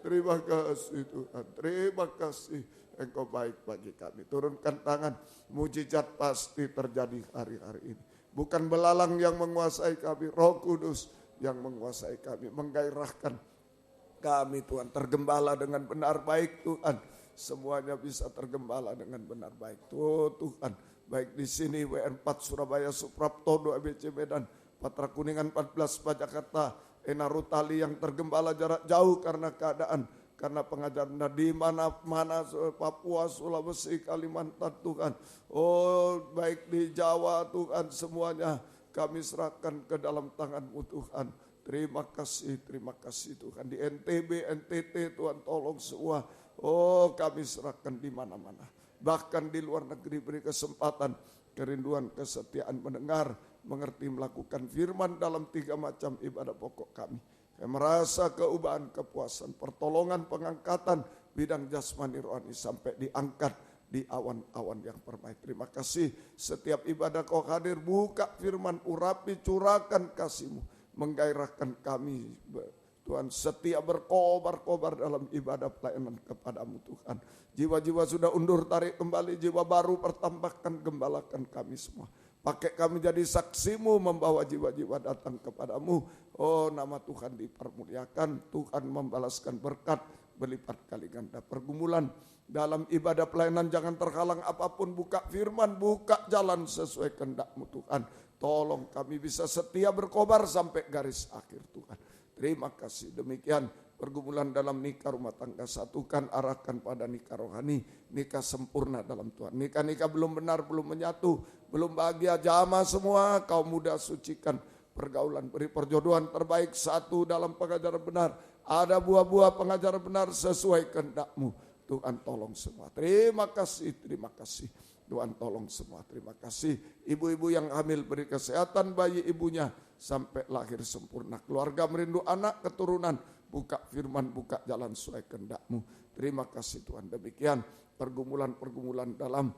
Terima kasih Tuhan, terima kasih Engkau baik bagi kami. Turunkan tangan, mujizat pasti terjadi hari-hari ini. Bukan belalang yang menguasai kami, Roh Kudus yang menguasai kami, menggairahkan kami Tuhan. Tergembala dengan benar baik Tuhan, semuanya bisa tergembala dengan benar baik. Tuhan, baik di sini WN4 Surabaya, Suprapto 2 ABC Medan, Patra Kuningan 14 Jakarta, Enarutali yang tergembala jarak jauh karena keadaan, karena pengajaran di mana-mana, Papua, Sulawesi, Kalimantan Tuhan. Oh baik di Jawa Tuhan, semuanya kami serahkan ke dalam tangan-Mu Tuhan. Terima kasih Tuhan. Di NTB, NTT Tuhan tolong semua. Oh kami serahkan di mana-mana. Bahkan di luar negeri beri kesempatan, kerinduan, kesetiaan mendengar, mengerti, melakukan firman dalam 3 macam ibadah pokok kami. Saya merasa keubahan, kepuasan, pertolongan, pengangkatan bidang jasmani rohani sampai diangkat di awan-awan yang permai. Terima kasih setiap ibadah Kau hadir, buka firman, urapi, curahkan kasih-Mu, menggairahkan kami Tuhan, setia berkobar-kobar dalam ibadah pelayanan kepada-Mu Tuhan. Jiwa-jiwa sudah undur, tarik kembali, jiwa baru pertambahkan, gembalakan kami semua. Pakai kami jadi saksi-Mu, membawa jiwa-jiwa datang kepada-Mu. Oh nama Tuhan dipermuliakan, Tuhan membalaskan berkat berlipat kali ganda. Pergumulan dalam ibadah pelayanan jangan terhalang apapun, buka firman, buka jalan sesuai kehendak-Mu Tuhan. Tolong kami bisa setia berkobar sampai garis akhir Tuhan. Terima kasih. Demikian pergumulan dalam nikah rumah tangga, satukan, arahkan pada nikah rohani, nikah sempurna dalam Tuhan. Nikah-nikah belum benar, belum menyatu, belum bahagia, jamaah semua, kaum muda sucikan pergaulan, beri perjodohan terbaik, satu dalam pengajaran benar. Ada buah-buah pengajaran benar sesuai kehendak-Mu. Tuhan tolong semua. Terima kasih. Tuhan tolong semua. Terima kasih. Ibu-ibu yang hamil beri kesehatan bayi ibunya sampai lahir sempurna. Keluarga merindu anak keturunan, buka firman, buka jalan sesuai kehendak-Mu. Terima kasih Tuhan. Demikian pergumulan-pergumulan dalam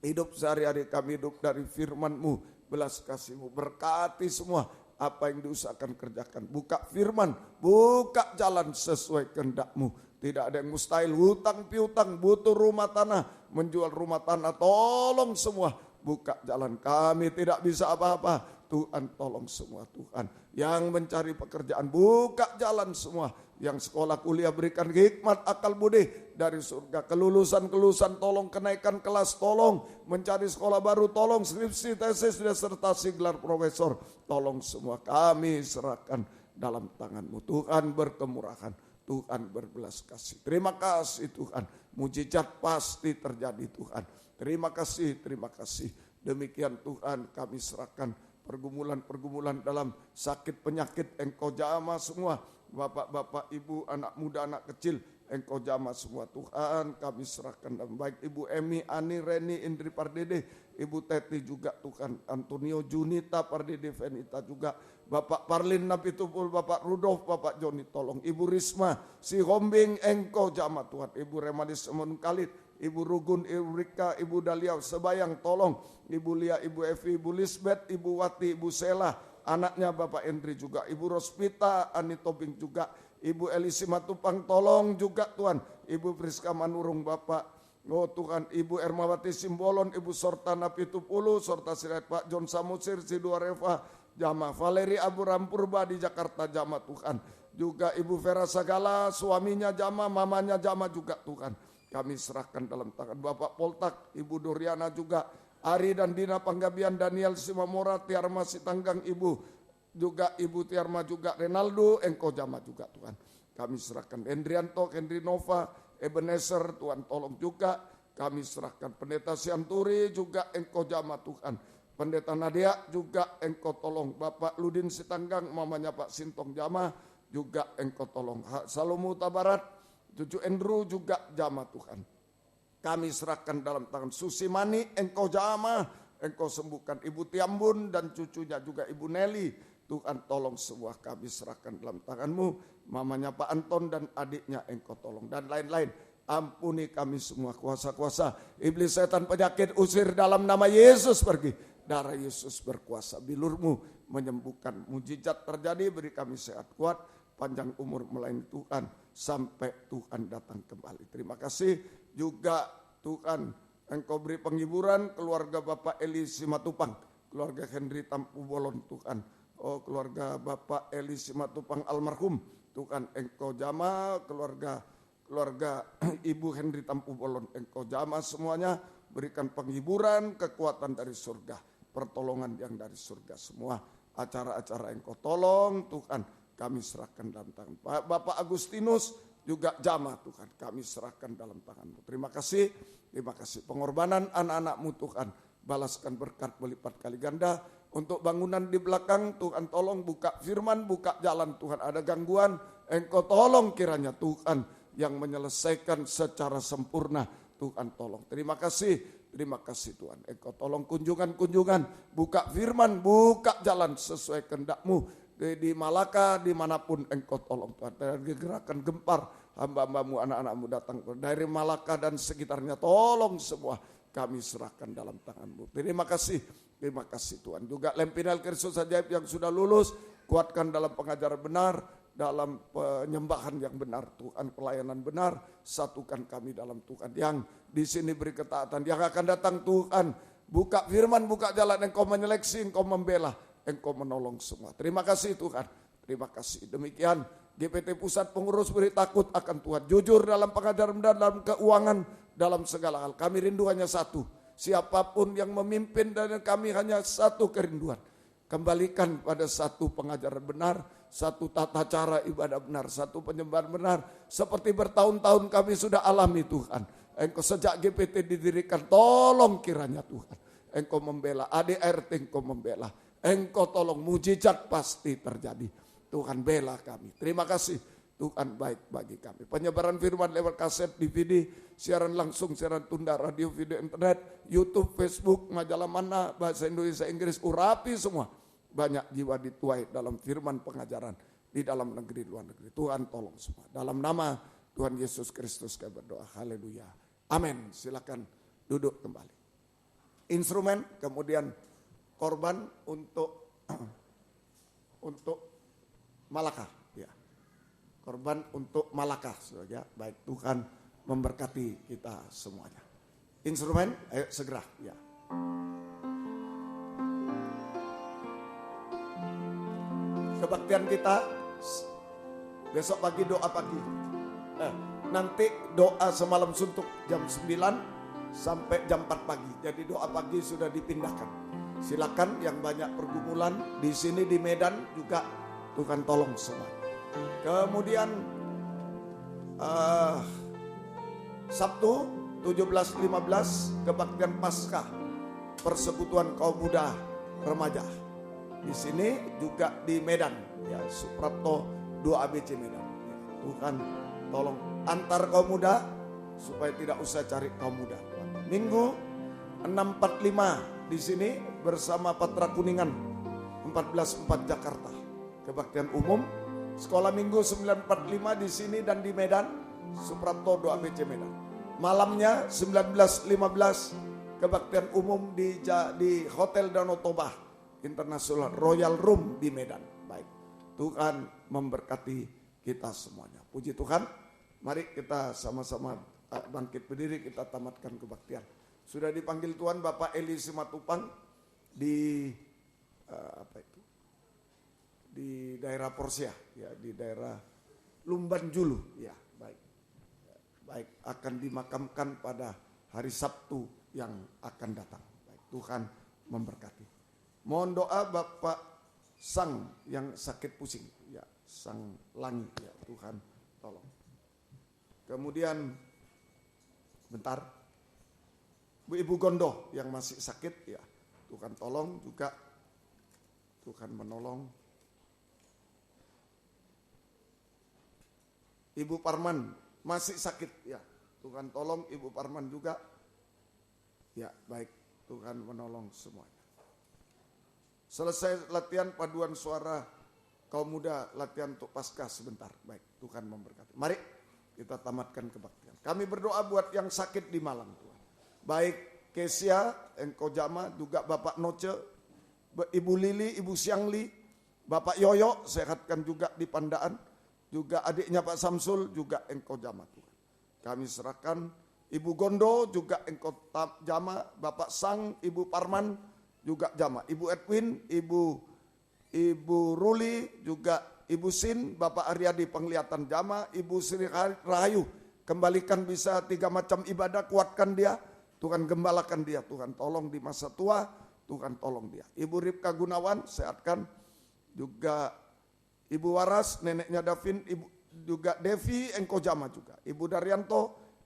hidup sehari-hari kami, hidup dari firman-Mu, belas kasih-Mu, berkati semua apa yang diusahakan kerjakan. Buka firman, buka jalan sesuai kehendak-Mu. Tidak ada yang mustahil, hutang piutang, butuh rumah tanah, menjual rumah tanah, tolong semua. Buka jalan, kami tidak bisa apa-apa. Tuhan tolong semua Tuhan. Yang mencari pekerjaan, buka jalan semua. Yang sekolah kuliah berikan hikmat akal budi dari surga. Kelulusan tolong, kenaikan kelas tolong. Mencari sekolah baru tolong, skripsi, tesis, disertasi, gelar profesor. Tolong semua kami serahkan dalam tangan-Mu. Tuhan berkemurahan, Tuhan berbelas kasih. Terima kasih Tuhan, mujizat pasti terjadi Tuhan. Terima kasih, terima kasih. Demikian Tuhan kami serahkan pergumulan-pergumulan dalam sakit penyakit, Engkau jamah semua. Bapak-bapak, ibu, anak muda, anak kecil, Engkau jamah semua Tuhan. Kami serahkan dalam baik Ibu Emi, Ani, Reni, Indri Pardede, Ibu Teti juga Tuhan, Antonio, Junita, Pardede, Venita juga, Bapak Parlin, Napitupul, Bapak Rudolf, Bapak Joni tolong, Ibu Risma, Si Hombing, Engkau jamah Tuhan, Ibu Remalis Semun Kalit, Ibu Rugun, Ibu Rika, Ibu Dalia Sebayang tolong, Ibu Lia, Ibu Evi, Ibu Lisbeth, Ibu Wati, Ibu Sela, anaknya Bapak Endri juga, Ibu Rospita, Ani Tobing juga, Ibu Elisi Matupang tolong juga Tuhan, Ibu Priska Manurung Bapak, oh Tuhan, Ibu Ermawati Simbolon, Ibu Sorta Napitupulu, Sorta Sirait Pak John Samusir, Sidua Reva, Jama Valeri Abu Rampurba di Jakarta Jama Tuhan, juga Ibu Vera Sagala, suaminya Jama, mamanya Jama juga Tuhan. Kami serahkan dalam tangan Bapak Poltak, Ibu Doriana juga, Ari dan Dina Panggabian, Daniel Simamora, Tiarma Sitanggang, Ibu juga Ibu Tiarma juga, Renaldo, Engkau jamah juga Tuhan. Kami serahkan Hendrianto, Henry Nova, Ebenezer, Tuhan tolong juga. Kami serahkan Pendeta Sianturi juga, Engkau jamah Tuhan. Pendeta Nadia juga Engkau tolong. Bapak Ludin Sitanggang, mamanya Pak Sintong jamah juga Engkau tolong. Salomo Tabarat, Cucu Andrew juga jamah Tuhan. Kami serahkan dalam tangan Susi Mani, Engkau jamah, Engkau sembuhkan Ibu Tiambun dan cucunya juga Ibu Nelly. Tuhan tolong semua kami serahkan dalam tangan-Mu. Mamanya Pak Anton dan adiknya Engkau tolong dan lain-lain. Ampuni kami semua kuasa-kuasa. Iblis, setan, penyakit usir dalam nama Yesus pergi. Darah Yesus berkuasa, bilur-Mu menyembuhkan. Mujizat terjadi, beri kami sehat kuat, panjang umur melayani Tuhan sampai Tuhan datang kembali. Terima kasih juga Tuhan, Engkau beri penghiburan keluarga Bapak Eli Simatupang, keluarga Henry Tampu Bolon Tuhan. Oh keluarga Bapak Eli Simatupang almarhum, Tuhan Engkau jamah, keluarga Ibu Henry Tampu Bolon Engkau jamah semuanya, berikan penghiburan, kekuatan dari surga, pertolongan yang dari surga semua. Acara-acara Engkau tolong Tuhan, kami serahkan dalam tangan. Bapak Agustinus juga jamah Tuhan, kami serahkan dalam tangan-Mu. Terima kasih pengorbanan anak-anak-Mu Tuhan, balaskan berkat berlipat kali ganda. Untuk bangunan di belakang Tuhan tolong buka firman, buka jalan Tuhan. Ada gangguan, Engkau tolong kiranya Tuhan yang menyelesaikan secara sempurna. Tuhan tolong. Terima kasih Tuhan. Engkau tolong kunjungan-kunjungan, buka firman, buka jalan sesuai kehendak-Mu. Di Malaka, dimanapun Engkau tolong Tuhan. Dari gerakan gempar, hamba-hambamu, anak-anakmu datang dari Malaka dan sekitarnya, tolong semua kami serahkan dalam tangan-Mu. Terima kasih Tuhan. Juga Lempinal Kristus Ajaib yang sudah lulus, kuatkan dalam pengajaran benar, dalam penyembahan yang benar Tuhan, pelayanan benar, satukan kami dalam Tuhan. Yang di sini beri ketaatan, yang akan datang Tuhan, buka firman, buka jalan, Engkau menyeleksi, Engkau membela, Engkau menolong semua. Terima kasih Tuhan, terima kasih. Demikian GPT Pusat Pengurus beri takut akan Tuhan, jujur dalam pengajaran benar, dalam keuangan, dalam segala hal. Kami rindu hanya satu, siapapun yang memimpin dan kami hanya satu kerinduan. Kembalikan pada satu pengajaran benar, satu tata cara ibadah benar, satu penyembahan benar. Seperti bertahun-tahun kami sudah alami Tuhan. Engkau sejak GPT didirikan, tolong kiranya Tuhan. Engkau membela, ADRT Engkau membela. Engkau tolong, mujizat pasti terjadi. Tuhan bela kami. Terima kasih. Tuhan baik bagi kami. Penyebaran firman lewat kaset, DVD, siaran langsung, siaran tunda, radio, video, internet, YouTube, Facebook, majalah mana, bahasa Indonesia, Inggris, urapi semua. Banyak jiwa dituai dalam firman pengajaran. di dalam negeri, luar negeri. Tuhan tolong semua. Dalam nama Tuhan Yesus Kristus kami berdoa. Haleluya. Amin. Silakan duduk kembali. Instrumen, kemudian korban untuk Malakah. Ya. Korban untuk Malakah. Ya. Baik, Tuhan memberkati kita semuanya. Instrumen, ayo segera. Ya. Kebaktian kita besok pagi doa pagi. Nanti doa semalam suntuk jam 9 sampai jam 4 pagi. Jadi doa pagi sudah dipindahkan. Silakan yang banyak pergumulan di sini di Medan juga Tuhan tolong semua. Kemudian Sabtu 17.15 kebaktian Paskah Persekutuan Kaum Muda Remaja. Di sini juga di Medan, ya Suprapto 2 ABC Medan. Ya, Tuhan tolong antar kaum muda supaya tidak usah cari kaum muda. Minggu 6.45 di sini bersama Patra Kuningan 14.4 Jakarta. Kebaktian umum sekolah minggu 9.45 di sini dan di Medan Suprapto 2 ABC Medan. Malamnya 19.15 kebaktian umum di Hotel Danau Toba International Royal Room di Medan. Baik, Tuhan memberkati kita semuanya. Puji Tuhan. Mari kita sama-sama bangkit berdiri, kita tamatkan kebaktian. Sudah dipanggil Tuhan Bapak Eli Simatupang di di daerah Porsia, ya di daerah Lumban Julu, ya baik. Baik, akan dimakamkan pada hari Sabtu yang akan datang. Baik, Tuhan memberkati. Mohon doa Bapak Sang yang sakit pusing, ya Sang Langi, ya Tuhan tolong. Kemudian bentar, Ibu Gondo yang masih sakit, ya Tuhan tolong juga, Tuhan menolong. Ibu Parman masih sakit, ya Tuhan tolong Ibu Parman juga, ya baik, Tuhan menolong semuanya. Selesai latihan paduan suara kaum muda, latihan untuk Paskah sebentar. Baik, Tuhan memberkati. Mari kita tamatkan kebaktian. Kami berdoa buat yang sakit di Malang, Tuhan. Baik Kesia, Engkau Jama, juga Bapak Noce, Ibu Lili, Ibu Siangli, Bapak Yoyo, sehatkan juga di Pandaan. Juga adiknya Pak Samsul, juga Engkau Jama, Tuhan. Kami serahkan Ibu Gondo, juga Engkau Jama, Bapak Sang, Ibu Parman, juga jama, Ibu Edwin, Ibu Ruli, juga Ibu Sin, Bapak Aryadi penglihatan jama, Ibu Sri Rahayu, kembalikan bisa 3 macam ibadah, kuatkan dia, Tuhan gembalakan dia, Tuhan tolong di masa tua, Tuhan tolong dia. Ibu Ripka Gunawan, sehatkan, juga Ibu Waras, neneknya Davin, Ibu juga Devi, Engkau jama juga, Ibu Daryanto,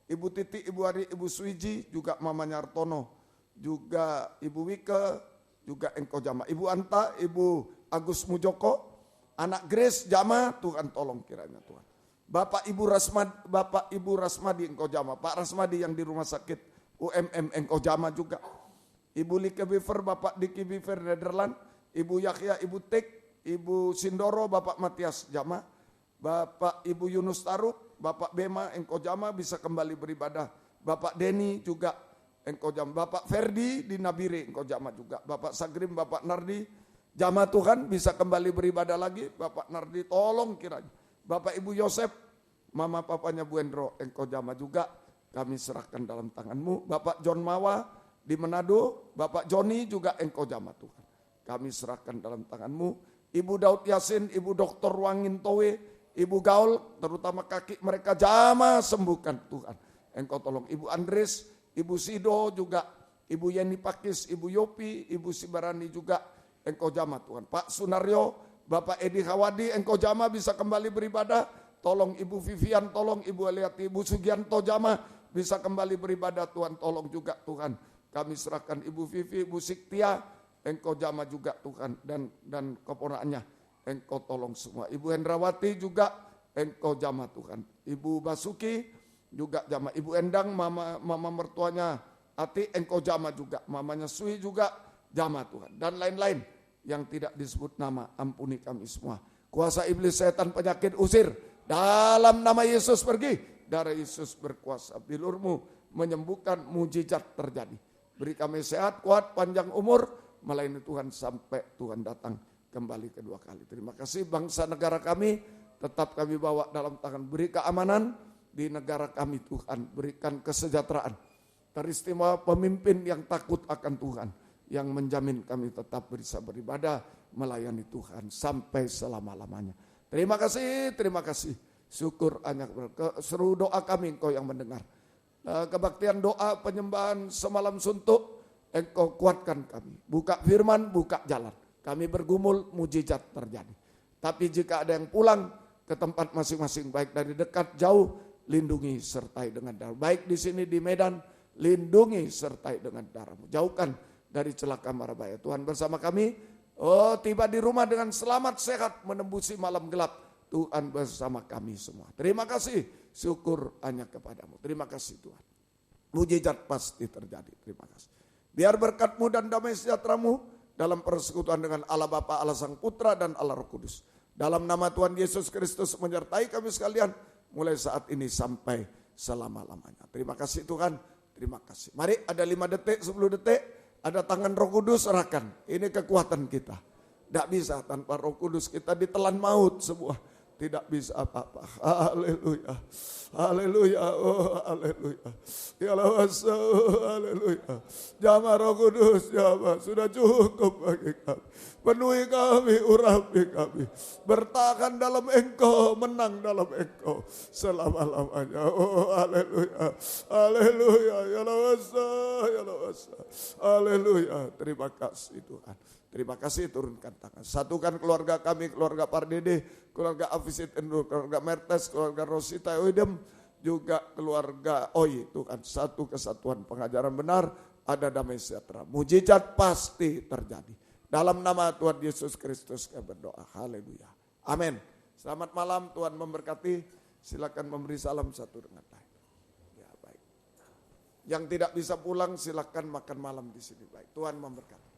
Ibu Titi, Ibu Ari, Ibu Suiji, juga mamanya Artono, juga Ibu Wike, juga Engkau jama. Ibu Anta, Ibu Agus Mujoko, anak Grace jama, Tuhan tolong kiranya Tuhan. Bapak Ibu Rasmadi Engkau jama. Pak Rasmadi yang di rumah sakit UMM Engkau jama juga. Ibu Like Biver, Bapak Diki Biver Nederland, Ibu Yahya, Ibu Tik, Ibu Sindoro, Bapak Matias jama. Bapak Ibu Yunus Taruk, Bapak Bema Engkau jama bisa kembali beribadah. Bapak Denny juga Engkau jama. Bapak Ferdi di Nabire Engkau jama juga. Bapak Sagrim, Bapak Nardi jama Tuhan bisa kembali beribadah lagi. Bapak Nardi tolong kiranya. Bapak Ibu Yosef, Mama Papanya Bu Endro Engkau jama juga. Kami serahkan dalam tangan-Mu. Bapak John Mawa di Manado, Bapak Joni juga Engkau jama Tuhan. Kami serahkan dalam tangan-Mu. Ibu Daud Yasin, Ibu Dr. Wangin Towe, Ibu Gaul, terutama kaki mereka jama sembuhkan Tuhan. Engkau tolong. Ibu Andres, Ibu Sido juga, Ibu Yeni Pakis, Ibu Yopi, Ibu Sibarani juga Engkau jama Tuhan. Pak Sunario, Bapak Edi Hawadi Engkau jama bisa kembali beribadah. Tolong Ibu Vivian, tolong Ibu Eliati, Ibu Sugianto jama bisa kembali beribadah Tuhan. Tolong juga Tuhan. Kami serahkan Ibu Vivi, Ibu Siktia, Engkau jama juga Tuhan. Dan keponakannya Engkau tolong semua. Ibu Hendrawati juga Engkau jama Tuhan. Ibu Basuki juga jama. Ibu Endang, mama mertuanya Ati Engkau jama juga. Mamanya Sui juga jama Tuhan. Dan lain-lain yang tidak disebut nama, ampuni kami semua. Kuasa iblis, setan, penyakit usir. Dalam nama Yesus pergi. Darah Yesus berkuasa. Bilurmu menyembuhkan, mujizat terjadi. Beri kami sehat, kuat, panjang umur. Melayani Tuhan sampai Tuhan datang kembali kedua kali. Terima kasih bangsa negara kami. Tetap kami bawa dalam tangan. Beri keamanan di negara kami Tuhan. Berikan kesejahteraan. Teristimewa pemimpin yang takut akan Tuhan. Yang menjamin kami tetap bisa beribadah, melayani Tuhan sampai selama-lamanya. Terima kasih, terima kasih. Syukur hanya seru doa kami Engkau yang mendengar. Kebaktian doa penyembahan semalam suntuk, Engkau kuatkan kami. Buka firman, buka jalan. Kami bergumul, mujizat terjadi. Tapi jika ada yang pulang ke tempat masing-masing, baik dari dekat, jauh, lindungi sertai dengan darah. Baik di sini di Medan, lindungi sertai dengan darah-Mu. Jauhkan dari celaka mara bahaya. Tuhan bersama kami. Oh, tiba di rumah dengan selamat sehat menembusi malam gelap. Tuhan bersama kami semua. Terima kasih. Syukur hanya kepadamu. Terima kasih Tuhan. Mujizat pasti terjadi. Terima kasih. Biar berkat-Mu dan damai sejahtera-Mu dalam persekutuan dengan Allah Bapa, Allah Sang Putra dan Allah Roh Kudus. Dalam nama Tuhan Yesus Kristus menyertai kami sekalian mulai saat ini sampai selama-lamanya. Terima kasih Tuhan. Terima kasih. Mari ada 5 detik, 10 detik. Ada tangan Roh Kudus, serahkan. Ini kekuatan kita. Tidak bisa tanpa Roh Kudus, kita ditelan maut semua. Tidak bisa apa-apa. Haleluya. Haleluya. Oh, haleluya. Ya Allah, haleluya. Jamaah Roh Kudus, jamaah sudah cukup bagi kami. Penuhi kami, urapi kami. Bertahan dalam Engkau, menang dalam Engkau selama-lamanya. Oh, haleluya. Haleluya. Ya Allah, ya Allah. Haleluya. Terima kasih Tuhan. Terima kasih, turunkan tangan. Satukan keluarga kami, keluarga Pardede, keluarga Afisit Endur, keluarga Mertes, keluarga Rosita Oidem, juga keluarga Oi. Tuhan, satu kesatuan pengajaran benar, ada damai sejahtera. Mujizat pasti terjadi. Dalam nama Tuhan Yesus Kristus kami berdoa. Haleluya. Amin. Selamat malam, Tuhan memberkati. Silakan memberi salam satu dengan lain. Ya, baik. Yang tidak bisa pulang silakan makan malam di sini. Baik, Tuhan memberkati.